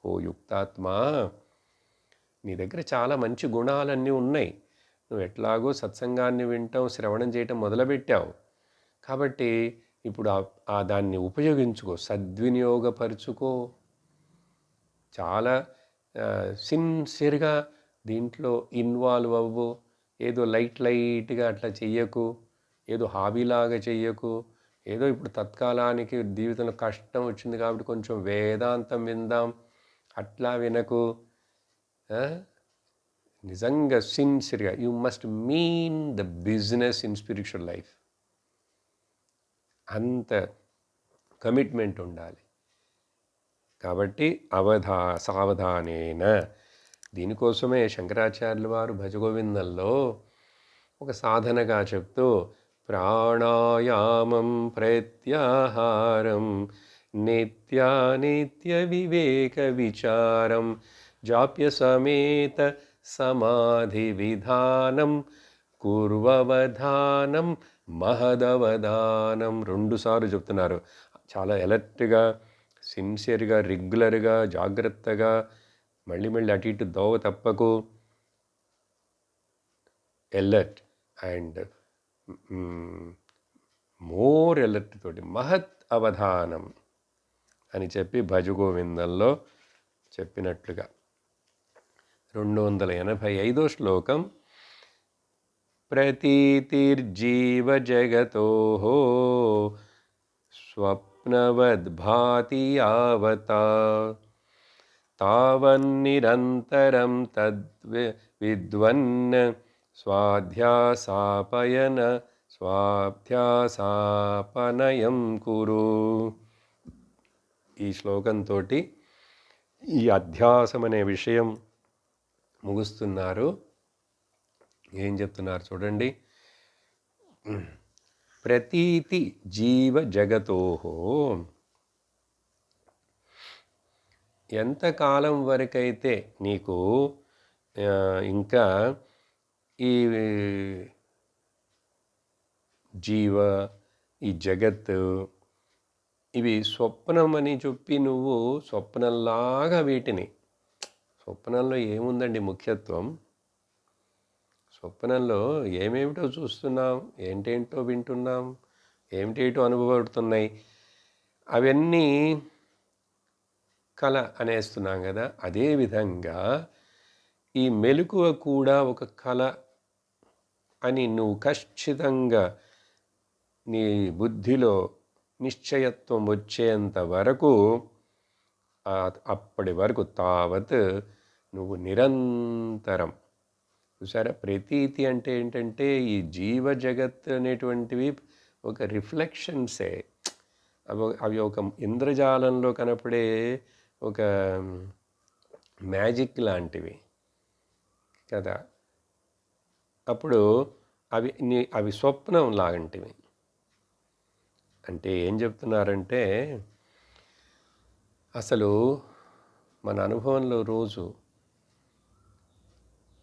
Speaker 1: ఓ యుక్తాత్మ, నీ దగ్గర చాలా మంచి గుణాలన్నీ ఉన్నాయి. నువ్వు ఎట్లాగో సత్సంగాన్ని వింటావు, శ్రవణం చేయటం మొదలుపెట్టావు. కాబట్టి ఇప్పుడు దాన్ని ఉపయోగించుకో, సద్వినియోగపరుచుకో. చాలా సిన్సియర్గా దీంట్లో ఇన్వాల్వ్ అవ్వు. ఏదో లైట్గా అట్లా చెయ్యకు, ఏదో హాబీలాగా చెయ్యకు. ఏదో ఇప్పుడు తత్కాలానికి జీవితంలో కష్టం వచ్చింది కాబట్టి కొంచెం వేదాంతం విందాం అట్లా వినకు. నిజంగా సిన్సియర్గా you must mean the business in spiritual life. అంత కమిట్మెంట్ ఉండాలి. కాబట్టి సావధానేన. దీనికోసమే శంకరాచార్యుల వారు భజగోవిందంలో ఒక సాధనగా చెప్తూ, ప్రాణాయామం ప్రత్యాహారం నిత్యానిత్యవివేకవిచారం జాప్యసమేత సమాధివిధానం కుర్వవధానం మహదవధానం. రెండుసార్లు చెప్తున్నారు. చాలా అలర్ట్గా, సిన్సియర్గా, రెగ్యులర్గా, జాగ్రత్తగా, మళ్ళీ మళ్ళీ అటు ఇటు దోవ తప్పకు, ఎలర్ట్ అండ్ మోర్ ఎలర్ట్ తోటి మహత్ అవధానం అని చెప్పి భజగోవిందంలో చెప్పినట్లుగా 285వ శ్లోకం. ప్రతీతిర్జీవజగతో స్వప్నవద్భాతి యావతా తావన్నిరంతరం తద్విద్వన్ స్వాధ్యాసాపనయం కురు. ఈ శ్లోకంతో ఈ అధ్యాసం అనే విషయం ముగుస్తున్నారు. ఏం చెప్తున్నారు చూడండి. ప్రతీతి జీవ జగతోహో, ఎంతకాలం వరకైతే నీకు ఇంకా ఈ జీవ, ఈ జగత్, ఇవి స్వప్నం అని చెప్పి నువ్వు స్వప్నంలాగా వీటిని, స్వప్నంలో ఏముందండి ముఖ్యత్వం, స్వప్నంలో ఏమేమిటో చూస్తున్నాం, ఏంటేంటో వింటున్నాం, ఏమిటేటో అనుభవపడుతున్నాయి, అవన్నీ కళ అనేస్తున్నాం కదా. అదేవిధంగా ఈ మెలకువ కూడా ఒక కళ అని నువ్వు ఖచ్చితంగా నీ బుద్ధిలో నిశ్చయత్వం వచ్చేంత వరకు, అప్పటి వరకు తావత్ నువ్వు నిరంతరం చూసారా. ప్రతీతి అంటే ఏంటంటే ఈ జీవ జగత్ అనేటువంటివి ఒక రిఫ్లెక్షన్సే. అవి ఒక ఇంద్రజాలంలో కనపడే ఒక మ్యాజిక్ లాంటివి కదా. అప్పుడు అవి స్వప్నం లాంటివి. అంటే ఏం చెప్తున్నారంటే, అసలు మన అనుభవంలో రోజు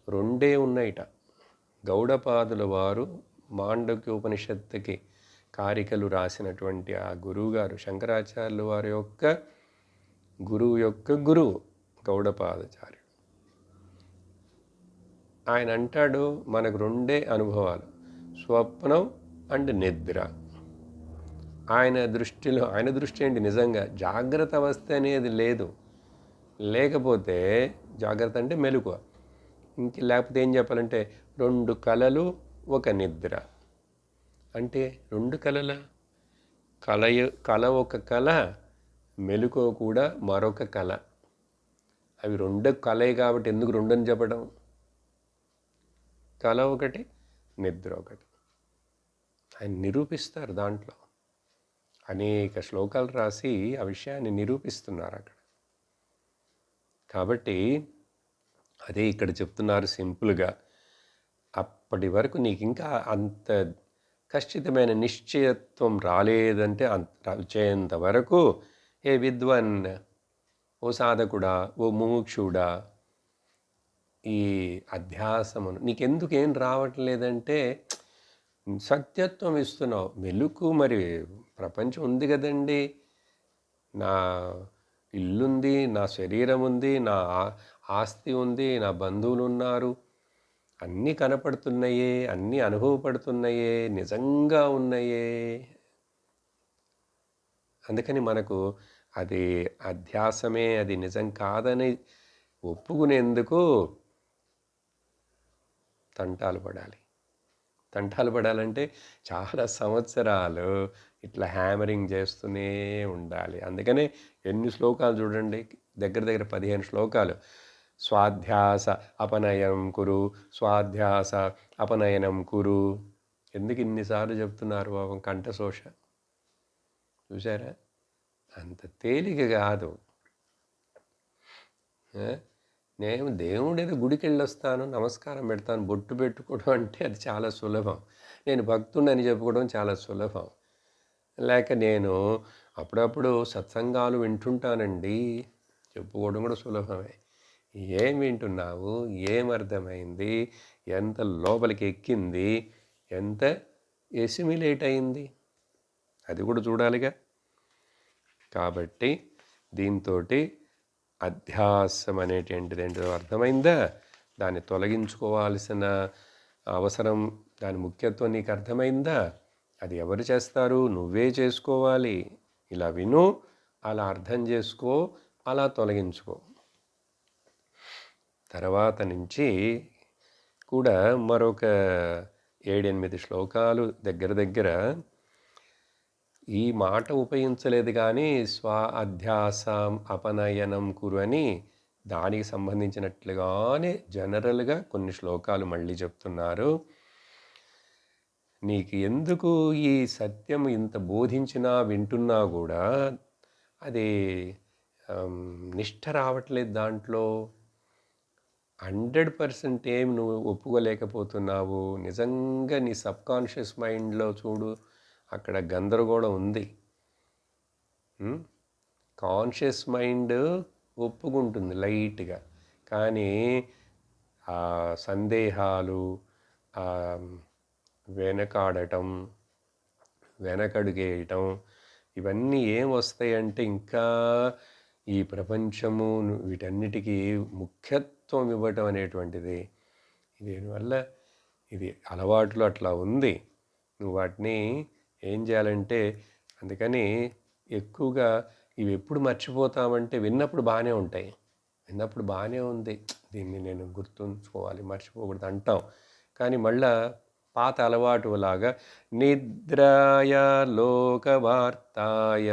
Speaker 1: రెండే ఉన్నాయిట. గౌడపాదుల వారు మాండక్యోపనిషత్తుకి కారికలు రాసినటువంటి ఆ గురువుగారు, శంకరాచార్యుల వారి యొక్క గురువు యొక్క గురువు గౌడపాదాచార్యుడు. ఆయన అంటాడు, మనకు రెండే అనుభవాలు, స్వప్నం అండ్ నిద్ర. ఆయన దృష్టి ఏంటి, నిజంగా జాగ్రత్త అవస్థ అనేది లేదు. లేకపోతే జాగ్రత్త అంటే మెలకువ, లేకపోతే ఏం చెప్పాలంటే 2 కళలు ఒక నిద్ర. అంటే 2 కళల కళ ఒక కళ, మెలకువ కూడా మరొక కళ. అవి 2 కళే కాబట్టి ఎందుకు 2 అని చెప్పడం. కళ ఒకటి, నిద్ర ఒకటి. ఆయన నిరూపిస్తారు, దాంట్లో అనేక శ్లోకాలు రాసి ఆ విషయాన్ని నిరూపిస్తున్నారు అక్కడ. కాబట్టి అదే ఇక్కడ చెప్తున్నారు సింపుల్గా. అప్పటి వరకు నీకు ఇంకా అంత ఖచ్చితమైన నిశ్చయత్వం రాలేదంటే, వచ్చేంత వరకు ఏ విద్వాన్, ఓ సాధకుడా, ఓ ముముక్షుడా, ఈ అధ్యాసమును నీకెందుకు ఏం రావట్లేదంటే, సత్యత్వం ఇస్తున్నావు. మెలుకు, మరి ప్రపంచం ఉంది కదండి, నా ఇల్లుంది, నా శరీరం ఉంది, నా ఆస్తి ఉంది, నా బంధువులు ఉన్నారు, అన్నీ కనపడుతున్నాయే, అన్నీ అనుభవపడుతున్నాయే, నిజంగా ఉన్నాయే. అందుకని మనకు అది అధ్యాసమే, అది నిజం కాదని ఒప్పుకునేందుకు తంటాలు పడాలంటే చాలా సంవత్సరాలు ఇట్లా హ్యామరింగ్ చేస్తూనే ఉండాలి. అందుకనే ఎన్ని శ్లోకాలు చూడండి, దగ్గర 15 శ్లోకాలు. స్వాధ్యాస అపనయనం కురు, స్వాధ్యాస అపనయనం కురు. ఎందుకు ఇన్నిసార్లు చెప్తున్నారు పాపం, కంఠశోష. చూసారా, అంత తేలిక కాదు. నేను దేవుడేదో గుడికి వెళ్ళొస్తాను, నమస్కారం పెడతాను, బొట్టు పెట్టుకోవడం అంటే అది చాలా సులభం. నేను భక్తుడని చెప్పుకోవడం చాలా సులభం. లేక నేను అప్పుడప్పుడు సత్సంగాలు వింటుంటానండి, చెప్పుకోవడం కూడా సులభమే. ఏం వింటున్నావు, ఏం అర్థమైంది, ఎంత లోపలికి ఎక్కింది, ఎంత ఎసిమిలేట్ అయింది, అది కూడా చూడాలిగా. కాబట్టి దీంతో అధ్యాసం అనేటువంటిది ఏంటో అర్థమైందా, దాన్ని తొలగించుకోవాల్సిన అవసరం, దాని ముఖ్యత్వం నీకు అర్థమైందా, అది ఎవరు చేస్తారు, నువ్వే చేసుకోవాలి. ఇలా విను, అలా అర్థం చేసుకో, అలా తొలగించుకో. తర్వాత నుంచి కూడా మరొక 7-8 శ్లోకాలు దగ్గర దగ్గర ఈ మాట ఉపయోగించలేదు, కానీ స్వ అధ్యాసం అపనయనం కురు అని దానికి సంబంధించినట్లుగానే జనరల్గా కొన్ని శ్లోకాలు మళ్ళీ చెప్తున్నారు. నీకు ఎందుకు ఈ సత్యం ఇంత బోధించినా వింటున్నా కూడా అది నిష్ఠ రావట్లేదు, దాంట్లో 100% ఏం నువ్వు ఒప్పుకోలేకపోతున్నావు. నిజంగా నీ సబ్కాన్షియస్ మైండ్లో చూడు, అక్కడ గందరగోళం ఉంది. కాన్షియస్ మైండ్ ఒప్పుకుంటుంది లైట్గా, కానీ ఆ సందేహాలు, వెనకాడటం, వెనకడుగేయటం, ఇవన్నీ ఏం వస్తాయంటే ఇంకా ఈ ప్రపంచము వీటన్నిటికీ ముఖ్యత్వం ఇవ్వటం అనేటువంటిది, దీనివల్ల ఇది అలవాట్లు అట్లా ఉంది. నువ్వు వాటిని ఏం చేయాలంటే, అందుకని ఎక్కువగా ఇవి ఎప్పుడు మర్చిపోతామంటే విన్నప్పుడు బాగానే ఉంటాయి, విన్నప్పుడు బాగానే ఉంది, దీన్ని నేను గుర్తుంచుకోవాలి, మర్చిపోకూడదు అంటాం. కానీ మళ్ళా పాత అలవాటు లాగా నిద్రాయ లోకవార్తాయ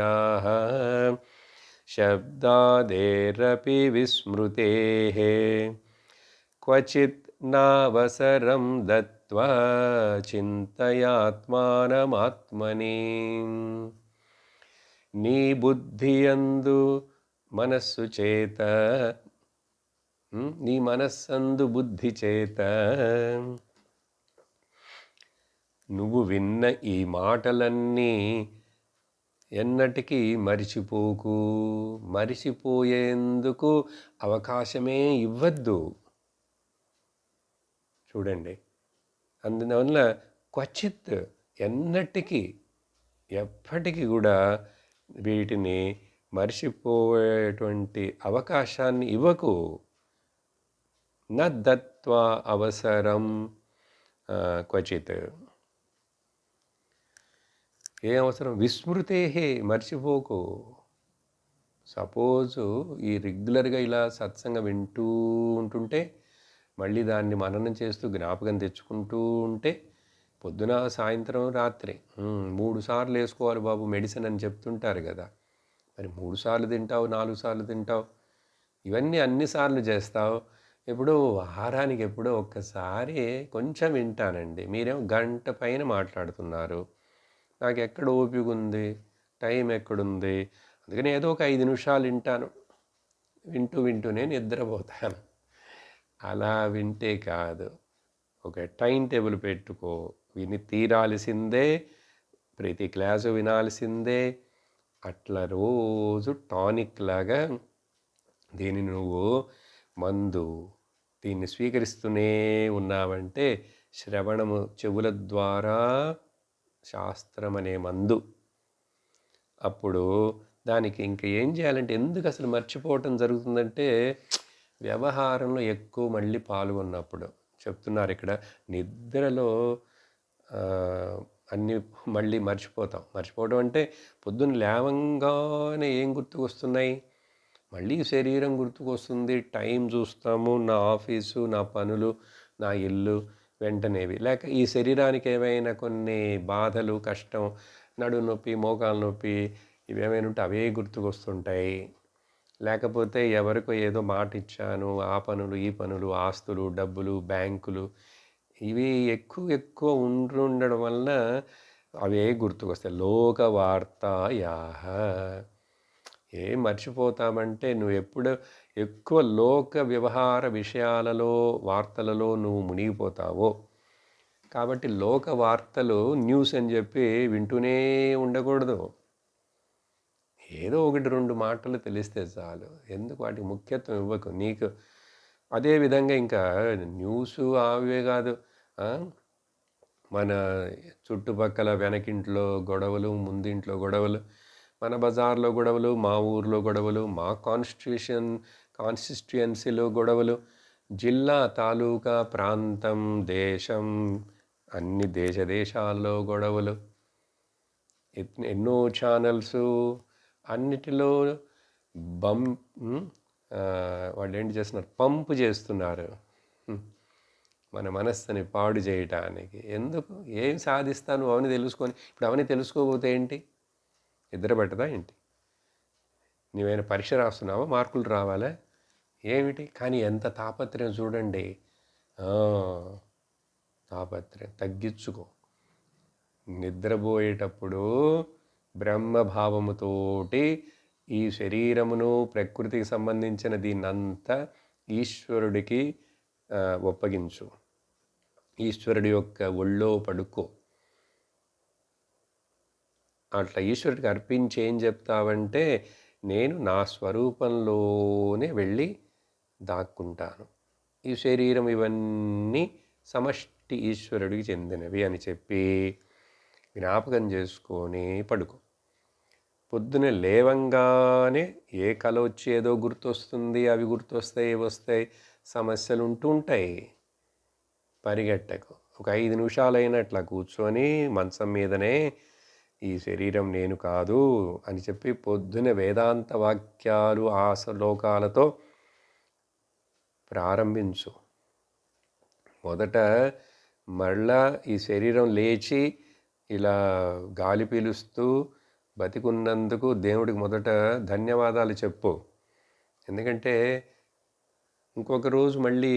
Speaker 1: శబ్దాదేరపి విస్మృతే క్వచిత్ నావసరం దత్వా చింతయాత్మానమాత్మని. నీ బుద్ధి యందు మనస్సు చేత, నీ మనస్సందు బుద్ధి చేత నువ్వు విన్న ఈ మాటలన్నీ ఎన్నటికీ మరిచిపోకు, మరిచిపోయేందుకు అవకాశమే ఇవ్వద్దు. చూడండి, అందువల్ల క్వచిత్, ఎన్నటికీ, ఎప్పటికీ కూడా వీటిని మరిచిపోయేటువంటి అవకాశాన్ని ఇవ్వకు. న దత్వా అవసరం క్వచిత్, ఏ అవసరం, విస్మృతే, మర్చిపోకు. సపోజు ఈ రెగ్యులర్గా ఇలా సత్సంగం వింటూ ఉంటుంటే, మళ్ళీ దాన్ని మననం చేస్తూ జ్ఞాపకం తెచ్చుకుంటూ ఉంటే, పొద్దున సాయంత్రం రాత్రి 3 సార్లు వేసుకోవాలి బాబు మెడిసిన్ అని చెప్తుంటారు కదా, మరి 3 సార్లు తింటావు, 4 సార్లు తింటావు, ఇవన్నీ అన్నిసార్లు చేస్తావు. ఎప్పుడో వారానికి ఎప్పుడో ఒక్కసారి కొంచెం వింటానండి, మీరేమో గంట పైన మాట్లాడుతున్నారు, నాకు ఎక్కడ ఓపిక ఉంది, టైం ఎక్కడుంది, అందుకని ఏదో ఒక 5 నిమిషాలు వింటాను, వింటూనే నిద్రపోతాను. అలా వింటే కాదు, ఒక టైం టేబుల్ పెట్టుకో, విని తీరాల్సిందే, ప్రతి క్లాసు వినాల్సిందే. అట్లా రోజు టానిక్ లాగా దీన్ని నువ్వు మందు దీన్ని స్వీకరిస్తూనే ఉన్నావంటే, శ్రవణము చెవుల ద్వారా శాస్త్రం అనే మందు. అప్పుడు దానికి ఇంక ఏం చేయాలంటే, ఎందుకు అసలు మర్చిపోవటం జరుగుతుందంటే, వ్యవహారంలో ఎక్కువ మళ్ళీ పాల్గొన్నప్పుడు చెప్తున్నారు ఇక్కడ, నిద్రలో అన్నీ మళ్ళీ మర్చిపోవడం అంటే, పొద్దున్న లేవంగానే ఏం గుర్తుకొస్తున్నాయి, మళ్ళీ శరీరం గుర్తుకొస్తుంది, టైం చూస్తాము, నా ఆఫీసు, నా పనులు, నా ఇల్లు, వెంటనేవి లేక ఈ శరీరానికి ఏమైనా కొన్ని బాధలు, కష్టం, నడుము నొప్పి, మోకాలు నొప్పి, ఇవేమైనా ఉంటే అవే గుర్తుకొస్తుంటాయి. లేకపోతే ఎవరికో ఏదో మాట ఇచ్చాను, ఆ పనులు, ఈ పనులు, ఆస్తులు, డబ్బులు, బ్యాంకులు, ఇవి ఎక్కువ ఉండడం వలన అవే గుర్తుకొస్తాయి. లోక వార్తాయాహ, ఏం మర్చిపోతామంటే, నువ్వు ఎప్పుడు ఎక్కువ లోక వ్యవహార విషయాలలో, వార్తలలో నువ్వు మునిగిపోతావో, కాబట్టి లోక వార్తలు న్యూస్ అని చెప్పి వింటూనే ఉండకూడదు. ఏదో ఒకటి 2 మాటలు తెలిస్తే చాలు. ఎందుకు వాటికి ముఖ్యత్వం ఇవ్వకు. నీకు అదే విధంగా ఇంకా న్యూసు అవే కాదు. ఆ! మన చుట్టుపక్కల వెనకింట్లో గొడవలు, ముందింట్లో గొడవలు, మన బజార్‌లో గొడవలు, మా ఊర్లో గొడవలు, మా కాన్స్టిట్యుయెన్సీలో గొడవలు, జిల్లా, తాలూకా, ప్రాంతం, దేశం, అన్ని దేశాల్లో గొడవలు. ఎన్నో ఛానల్సు అన్నిటిలో బం హ్మ్. వాళ్ళేంటి చేస్తున్నారు, పంప్ చేస్తున్నారు. మన మనస్సుని పాడు చేయటానికి. ఎందుకు? ఏం సాధిస్తావు నువ్వు అవన్నీ తెలుసుకొని? ఇప్పుడు అవన్నీ తెలుసుకోకపోతే ఏంటి? నిద్ర పట్టదా ఏంటి? నువ్వేమైనా పరీక్ష రాస్తున్నావా? మార్కులు రావాలా? ఏమిటి? కానీ ఎంత తాపత్రయం చూడండి. తాపత్రయం తగ్గించుకో. నిద్రపోయేటప్పుడు బ్రహ్మభావముతోటి ఈ శరీరమును, ప్రకృతికి సంబంధించిన దీన్నంతా ఈశ్వరుడికి ఒప్పగించు. ఈశ్వరుడి యొక్క ఒళ్ళో పడుకో. అట్లా ఈశ్వరుడికి అర్పించి ఏం చెప్తావంటే, నేను నా స్వరూపంలోనే వెళ్ళి దాక్కుంటాను. ఈ శరీరం ఇవన్నీ సమష్టి ఈశ్వరుడికి చెందినవి అని చెప్పి జ్ఞాపకం చేసుకొని పడుకో. పొద్దునే లేవంగానే ఏ కల వచ్చి ఏదో గుర్తొస్తుంది, అవి గుర్తొస్తాయి, వస్తాయి, సమస్యలు ఉంటూ ఉంటాయి. పరిగెట్టకు. ఒక 5 నిమిషాలైనా అట్లా కూర్చొని మంచం మీదనే ఈ శరీరం నేను కాదు అని చెప్పి పొద్దున వేదాంత వాక్యాలు, ఆ శ్లోకాలతో ప్రారంభించు. మొదట మళ్ళా ఈ శరీరం లేచి ఇలా గాలి పీలుస్తూ బతికున్నందుకు దేవుడికి మొదట ధన్యవాదాలు చెప్పు. ఎందుకంటే ఇంకొక రోజు మళ్ళీ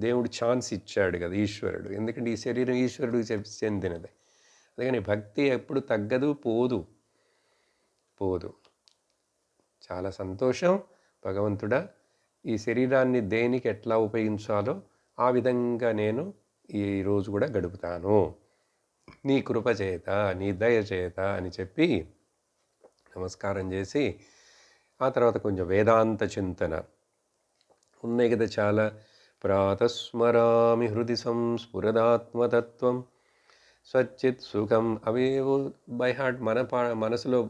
Speaker 1: దేవుడు ఛాన్స్ ఇచ్చాడు కదా ఈశ్వరుడు. ఎందుకంటే ఈ శరీరం ఈశ్వరుడికి చెందినది. అందుకని భక్తి ఎప్పుడు తగ్గదు, పోదు. చాలా సంతోషం భగవంతుడా, ఈ శరీరాన్ని దేనికి ఎట్లా ఉపయోగించాలో ఆ విధంగా నేను ఈరోజు కూడా గడుపుతాను, నీ కృప చేత, నీ దయ చేత అని చెప్పి నమస్కారం చేసి, ఆ తర్వాత కొంచెం వేదాంత చింతన ఉన్నాయి కదా చాలా. ప్రాతస్మరామి హృది సంస్ఫురదాత్మతత్వం స్వచ్చిత్ సుఖం, అవేవో బై హార్ట్ మనసులో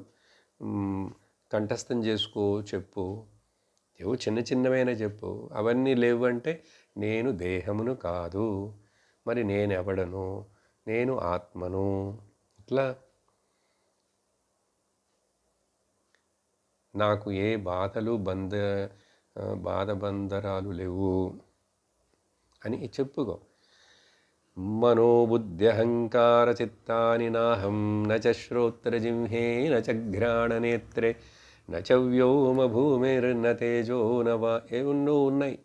Speaker 1: కంఠస్థం చేసుకో, చెప్పు. ఏవో చిన్నవైనా చెప్పు. అవన్నీ లేవు అంటే నేను దేహమును కాదు, మరి నేను ఎవడను, నేను ఆత్మను. ఇట్లా నాకు ఏ బాధబంధరాలు లేవు అని చెప్పుకో. మనోబుద్ధ్యహంకార చిత్తాని నాహం నచ శ్రోత్రజిహ్నే నచ ఘ్రాణనేత్రే నచ వ్యోమ భూమిర్న తేజో నవా. ఏవన్నో ఉన్నాయి,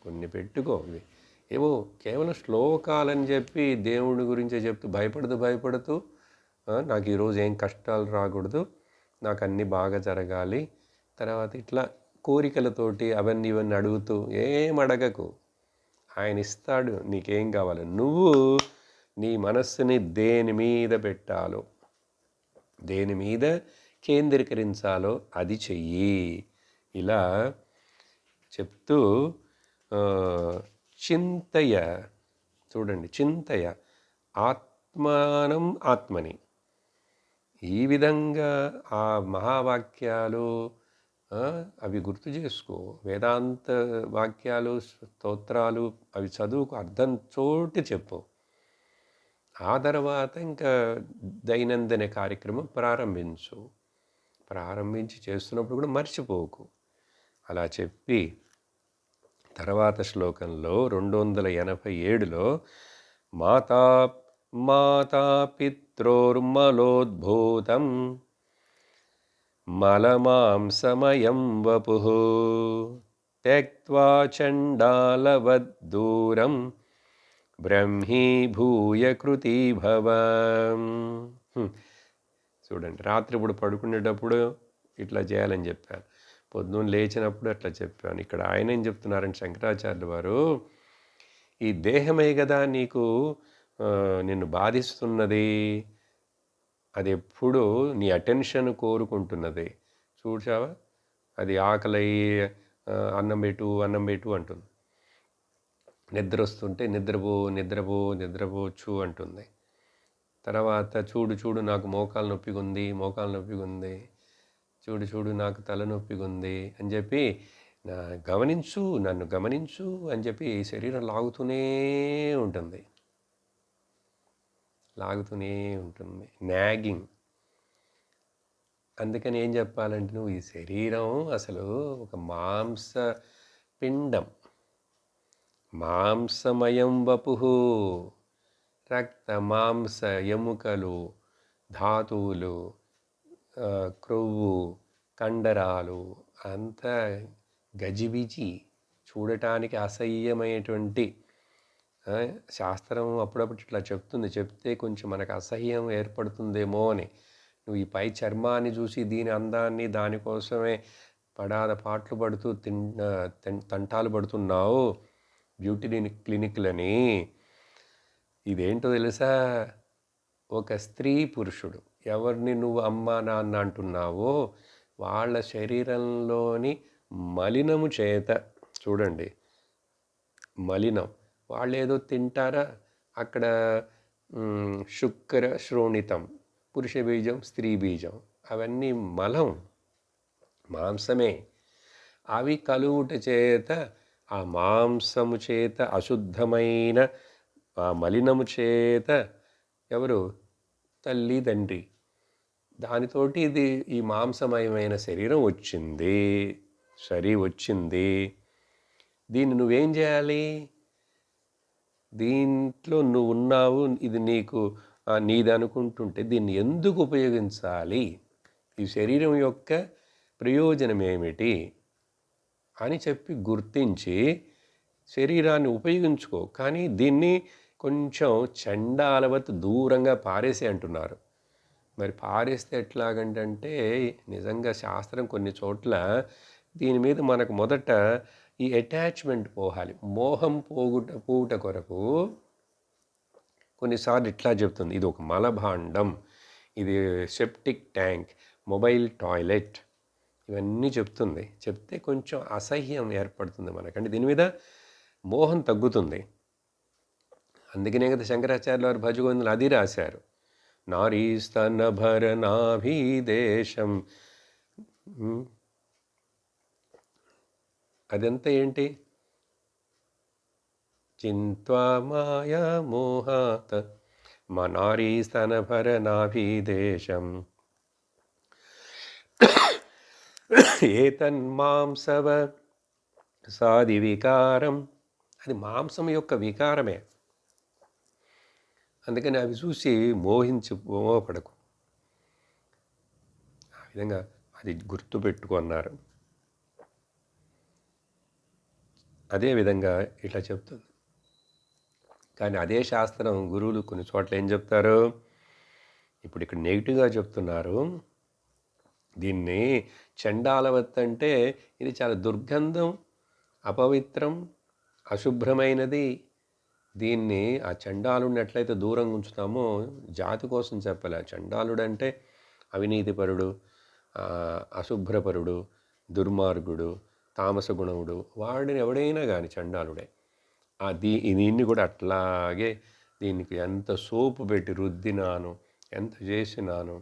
Speaker 1: కొన్ని పెట్టుకో. ఏవో కేవలం శ్లోకాలని చెప్పి దేవుడి గురించే చెప్తూ భయపడుతూ నాకు ఈరోజు ఏం కష్టాలు రాకూడదు, నాకు అన్నీ బాగా జరగాలి, తర్వాత ఇట్లా కోరికలతోటి అవన్నీ ఇవన్నీ అడుగుతూ ఏం అడగకు. ఆయన ఇస్తాడు నీకేం కావాలి. నువ్వు నీ మనస్సుని దేని మీద పెట్టాలో, దేని మీద కేంద్రీకరించాలో అది చెయ్యి. ఇలా చెప్తూ చింతయ, చూడండి, చింతయ ఆత్మానం ఆత్మని. ఈ విధంగా ఆ మహావాక్యాలు అవి గుర్తు చేసుకో. వేదాంత వాక్యాలు, స్తోత్రాలు అవి చదువుకు, అర్థం చోటి చెప్పు. ఆ తర్వాత ఇంకా దైనందిన కార్యక్రమం ప్రారంభించి చేస్తున్నప్పుడు కూడా మర్చిపోకు. అలా చెప్పి తర్వాత శ్లోకంలో 287లో మాతా పిత్రోర్మలోద్భూతం మలమాంసమయం వపుః త్యక్త్వా చండాలవద్దూరం బ్రహ్మీభూయ కృతి భవ. చూడండి, రాత్రిప్పుడు పడుకునేటప్పుడు ఇట్లా చేయాలని చెప్పాను, పొద్దున్న లేచినప్పుడు అట్లా చెప్పాను. ఇక్కడ ఆయన ఏం చెప్తున్నారంటే శంకరాచార్యులు వారు, ఈ దేహమే కదా నీకు నిన్ను బాధిస్తున్నది అది ఎప్పుడు నీ అటెన్షన్ కోరుకుంటున్నది. చూసావా, అది ఆకలి అన్నం పెట్టు అన్నం పెట్టు అంటుంది. నిద్ర వస్తుంటే నిద్రపోవచ్చు అంటుంది. తర్వాత చూడు చూడు నాకు మోకాలు నొప్పిగా ఉంది, చూడు నాకు తలనొప్పిగా ఉంది అని చెప్పి నన్ను గమనించు అని చెప్పి శరీరం లాగుతూనే ఉంటుంది, నాగింగ్. అందుకని ఏం చెప్పాలంటే, నువ్వు ఈ శరీరం అసలు ఒక మాంస పిండం, మాంసమయం వపుః, రక్త మాంస ఎముకలు, ధాతువులు, క్రొవ్వు, కండరాలు, అంతా గజిబిజి, చూడటానికి అసహ్యమైనటువంటి. శాస్త్రం అప్పుడప్పుడు ఇట్లా చెప్తే కొంచెం మనకు అసహ్యం ఏర్పడుతుందేమో అని. నువ్వు ఈ పై చర్మాన్ని చూసి దీని అందాన్ని దానికోసమే పాటలు పడుతూ తంటాలు పడుతున్నావు బ్యూటీ క్లినిక్లని. ఇదేంటో తెలుసా, ఒక స్త్రీ పురుషుడు ఎవరిని నువ్వు అమ్మ నాన్న అంటున్నావో వాళ్ళ శరీరంలోని మలినము చేత, చూడండి మలినం, వాళ్ళు ఏదో తింటారా, అక్కడ శుక్ర శ్రోణితం, పురుష బీజం స్త్రీ బీజం, అవన్నీ మలం, మాంసమే. అవి కలువుట చేత, ఆ మాంసము చేత, అశుద్ధమైన ఆ మలినము చేత, ఎవరు, తల్లి తండ్రి, దానితోటి ఇది ఈ మాంసమయమైన శరీరం వచ్చింది. దీన్ని నువ్వేం చేయాలి, దీంట్లో నువ్వు ఉన్నావు, ఇది నీది అనుకుంటుంటే దీన్ని ఎందుకు ఉపయోగించాలి, ఈ శరీరం యొక్క ప్రయోజనం ఏమిటి అని చెప్పి గుర్తించి శరీరాన్ని ఉపయోగించుకో. కానీ దీన్ని కొంచెం చండాలవత్ దూరంగా పారేసి అంటున్నారు. మరి పారేస్తే ఎట్లాగంటే, నిజంగా శాస్త్రం కొన్ని చోట్ల దీని మీద మనకు మొదట ఈ అటాచ్మెంట్ పోవాలి, మోహం పోవుట కొరకు కొన్నిసార్లు ఇట్లా చెప్తుంది, ఇది ఒక మలభాండం, ఇది సెప్టిక్ ట్యాంక్, మొబైల్ టాయిలెట్, ఇవన్నీ చెప్తే కొంచెం అసహ్యం ఏర్పడుతుంది మనకంటే, దీని మీద మోహం తగ్గుతుంది. అందుకనే కదా శంకరాచార్యుల వారు భజగోవిందులు అది రాశారు, నారీస్తనభరనాభీదేశం. అదంతా ఏంటి, చింత్వా మాయా మోహాత్ నారీస్తనభరనాభీదేశం ఏతన్మాంసవ సాది వికారం. అది మాంసం యొక్క వికారమే. అందుకని అవి చూసి మోహపడకు. ఆ విధంగా అది గుర్తుపెట్టుకున్నారు. అదేవిధంగా ఇట్లా చెప్తుంది. కానీ అదే శాస్త్రం గురువులు కొన్ని చోట్ల ఏం చెప్తారు, ఇప్పుడు ఇక్కడ నెగిటివ్గా చెప్తున్నారు. దీన్ని చండాలవత్ అంటే ఇది చాలా దుర్గంధం, అపవిత్రం, అశుభ్రమైనది. దీన్ని ఆ చండాలుడిని ఎట్లయితే దూరంగా ఉంచుతామో, జాతి కోసం చెప్పలే. చండాలుడు అంటే అవినీతిపరుడు, అశుభ్రపరుడు, దుర్మార్గుడు, తామస గుణముడు, వాడిని ఎవడైనా కానీ చండాలుడే. దీన్ని కూడా అట్లాగే, దీనికి ఎంత సోపు పెట్టి రుద్దినాను, ఎంత చేసినాను,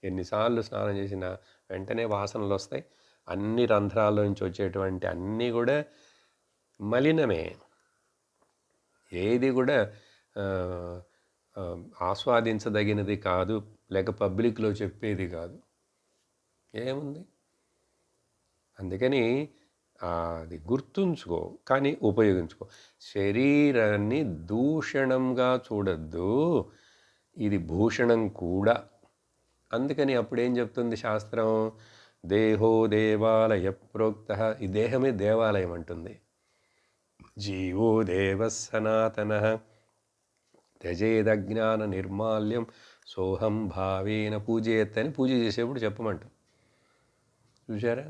Speaker 1: ఎన్నిసార్లు స్నానం చేసినా వెంటనే వాసనలు వస్తాయి. అన్ని రంధ్రాల నుంచి వచ్చేటువంటి అన్నీ కూడా మలినమే. ఏది కూడా ఆస్వాదించదగినది కాదు, లేక పబ్లిక్లో చెప్పేది కాదు. ఏముంది, అందుకని అది గుర్తుంచుకో, కానీ ఉపయోగించుకో. శరీరాన్ని దూషణంగా చూడద్దు, ఇది భూషణం కూడా. అందుకని అప్పుడేం చెప్తుంది శాస్త్రం, దేహో దేవాలయ ప్రోక్త, ఈ దేహమే దేవాలయం అంటుంది. జీవో దేవ సనాతన త్యజేదజ్ఞాన నిర్మాల్యం సోహం భావేన పూజేత్ అని పూజ చేసేప్పుడు చెప్పమంటాం. చూసారా,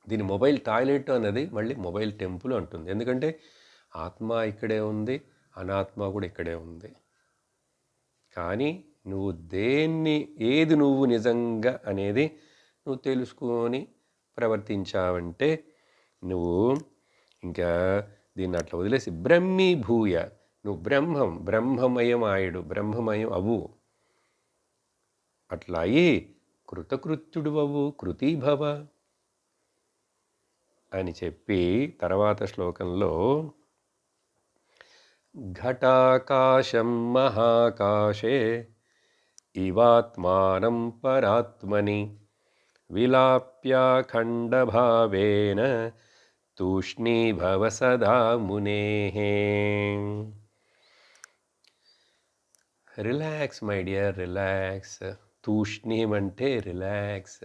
Speaker 1: దీని మొబైల్ టాయిలెట్ అన్నది మళ్ళీ మొబైల్ టెంపుల్ అంటుంది. ఎందుకంటే ఆత్మ ఇక్కడే ఉంది, అనాత్మ కూడా ఇక్కడే ఉంది. కానీ నువ్వు దేన్ని, ఏది నువ్వు నిజంగా అనేది నువ్వు తెలుసుకొని ప్రవర్తించావంటే నువ్వు ఇంకా దీన్ని అట్లా వదిలేసి బ్రహ్మీభూయ, నువ్వు బ్రహ్మమయం ఆయుడు, బ్రహ్మమయం అవు. అట్లా అయి కృతకృత్యుడు అవు, కృతీభవ అని చెప్పి తర్వాత శ్లోకంలో ఘటాకాశం మహాకాశే ఇవాత్మానం పరాత్మని విలాప్యాఖండభావేన తూష్ణీభవ సదా మునేః. Relax my dear, relax. తూష్ణీం అంటే relax.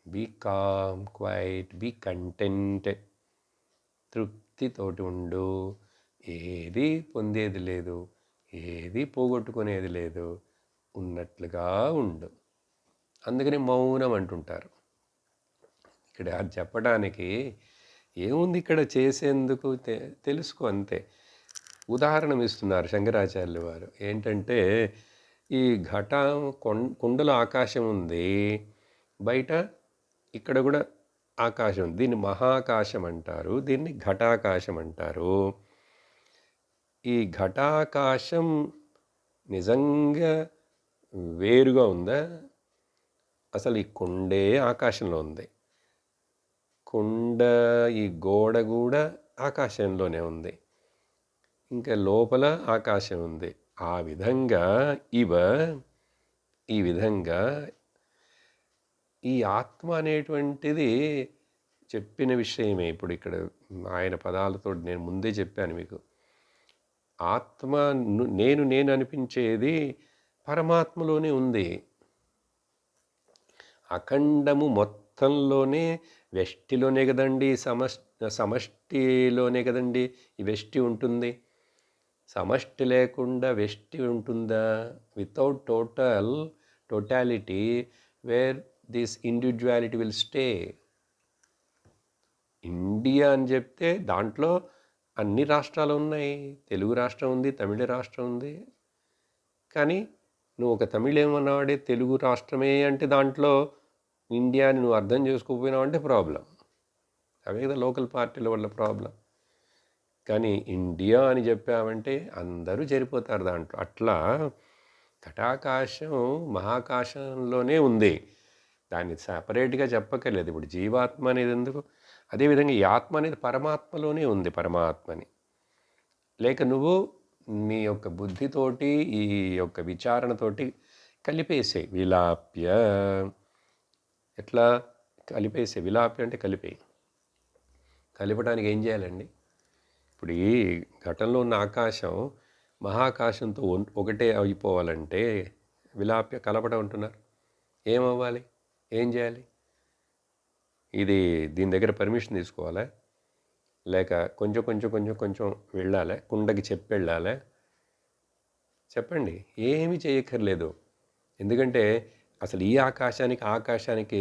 Speaker 1: Be calm, quiet, be content. తృప్తితోటి ఉండు. ఏది పొందేది లేదు, ఏది పోగొట్టుకునేది లేదు, ఉన్నట్లుగా ఉండు. అందుకని మౌనం అంటుంటారు. ఇక్కడ అది చెప్పడానికి ఏముంది, ఇక్కడ చేసేందుకు తెలుసుకో అంతే. ఉదాహరణ ఇస్తున్నారు శంకరాచార్యులు వారు. ఏంటంటే ఈ కుండలో ఆకాశం ఉంది, బయట ఇక్కడ కూడా ఆకాశం. దీన్ని మహాకాశం అంటారు, దీన్ని ఘటాకాశం అంటారు. ఈ ఘటాకాశం నిజంగా వేరుగా ఉందా? అసలు ఈ కుండే ఆకాశంలో ఉంది. కుండ, ఈ గోడ కూడా ఆకాశంలోనే ఉంది. ఇంకా లోపల ఆకాశం ఉంది. ఆ విధంగా ఈ విధంగా ఈ ఆత్మ అనేటువంటిది చెప్పిన విషయమే. ఇప్పుడు ఇక్కడ ఆయన పదాలతో నేను ముందే చెప్పాను మీకు. ఆత్మ నేను అనిపించేది పరమాత్మలోనే ఉంది. అఖండము మొత్తంలోనే, వెష్టిలోనే కదండి, సమష్టిలోనే కదండి ఈ వెష్టి ఉంటుంది. సమష్టి లేకుండా వెష్టి ఉంటుందా? Without totality where this individuality will stay. India అని చెప్తే దాంట్లో అన్ని రాష్ట్రాలు ఉన్నాయి. తెలుగు రాష్ట్రం ఉంది, తమిళ రాష్ట్రం ఉంది. కానీ నువ్వు ఒక తమిళేమన్నాడే తెలుగు రాష్ట్రమే అంటే దాంట్లో ఇండియాని నువ్వు అర్థం చేసుకోకపోయినావు అంటే ప్రాబ్లం. అవే కదా లోకల్ పార్టీల వల్ల ప్రాబ్లం. కానీ ఇండియా అని చెప్పామంటే అందరూ చేరిపోతారు దాంట్లో. అట్లా ఘటాకాశం మహాకాశంలోనే ఉంది, దాన్ని సపరేట్గా చెప్పక్కర్లేదు. ఇప్పుడు జీవాత్మ అనేది ఎందుకు? అదేవిధంగా ఈ ఆత్మ అనేది పరమాత్మలోనే ఉంది, పరమాత్మని. లేక నువ్వు నీ యొక్క బుద్ధితోటి, ఈ యొక్క విచారణతోటి కలిపేసే. విలాప్య, ఎట్లా కలిపేసే? విలాప్య అంటే కలిపేయి. కలిపడానికి ఏం చేయాలండి? ఇప్పుడు ఈ ఘటనలో ఉన్న ఆకాశం మహాకాశంతో ఒకటే అయిపోవాలంటే విలాప్య కలపడం అంటున్నారు. ఏమవ్వాలి? ఏం చేయాలి? దీని దగ్గర పర్మిషన్ తీసుకోవాలా? లేక కొంచెం కొంచెం కొంచెం కొంచెం వెళ్ళాలి? కుండకి చెప్పి వెళ్ళాలి? చెప్పండి. ఏమీ చేయక్కర్లేదు. ఎందుకంటే అసలు ఈ ఆకాశానికి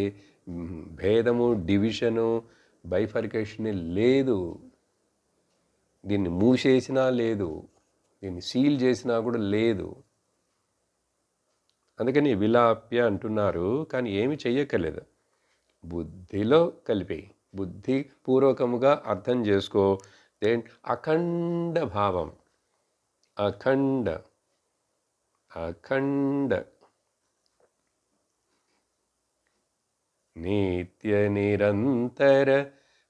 Speaker 1: భేదము, డివిజను, బైఫర్కేషన్ లేదు. దీన్ని మూసేసినా లేదు, దీన్ని సీల్ చేసినా కూడా లేదు. అందుకని విలాప్య అంటున్నారు. కానీ ఏమి చెయ్యక్కర్లేదు, బుద్ధిలో కలిపేయి. బుద్ధిపూర్వకముగా అర్థం చేసుకో. అఖండ భావం, అఖండ నిత్య నిరంతర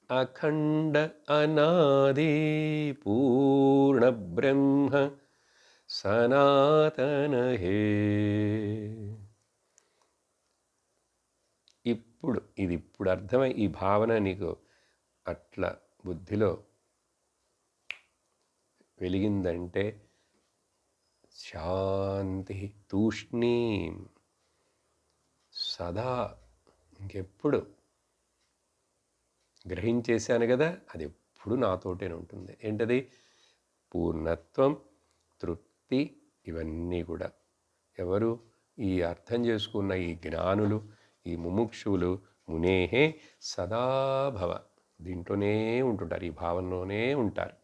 Speaker 1: అఖండ అనాది పూర్ణ బ్రహ్మ సనాతన హే. ఇప్పుడు అర్థమై ఈ భావన నీకు అట్లా బుద్ధిలో వెలిగిందంటే శాంతి తూష్ణీం సదా, ఇంకెప్పుడు గ్రహించేశాను కదా, అది ఎప్పుడు నాతోటే ఉంటుంది. ఏంటది? పూర్ణత్వం, తృప్తి, ఇవన్నీ కూడా ఎవరు? ఈ అర్థం చేసుకున్న ఈ జ్ఞానులు, ఈ ముముక్షువులు, మునేహే సదాభవ, దీంట్లోనే ఉంటుంటారు, ఈ భావనలోనే ఉంటారు.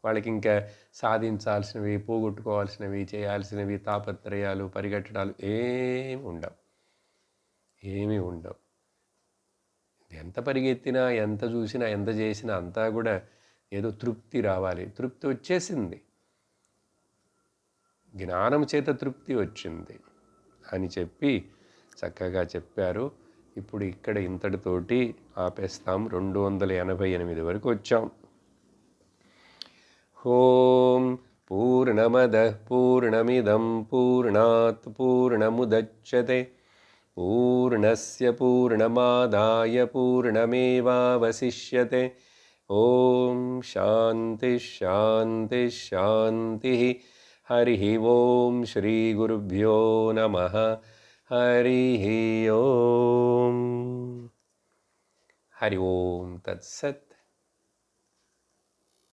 Speaker 1: వాళ్ళకి ఇంకా సాధించాల్సినవి, పోగొట్టుకోవాల్సినవి, చేయాల్సినవి, తాపత్రయాలు, పరిగెట్టడాలు ఏమి ఉండవు. ఏమీ ఉండవు. ఎంత పరిగెత్తినా, ఎంత చూసినా, ఎంత చేసినా అంతా కూడా ఏదో తృప్తి రావాలి. తృప్తి వచ్చేసింది, జ్ఞానం చేత తృప్తి వచ్చింది అని చెప్పి చక్కగా చెప్పారు. ఇప్పుడు ఇక్కడ ఇంతటితోటి ఆపేస్తాం. 288 వరకు వచ్చాం. ఓం పూర్ణమదః పూర్ణమిదం పూర్ణాత్ పూర్ణముదచ్యతే పూర్ణస్య పూర్ణమాదాయ పూర్ణమేవావశిష్యతే. ఓం శాంతి శాంతి శాంతి. హరి ఓం శ్రీ గురుభ్యో నమః. హరి ఓం. హరి ఓం తత్సత్.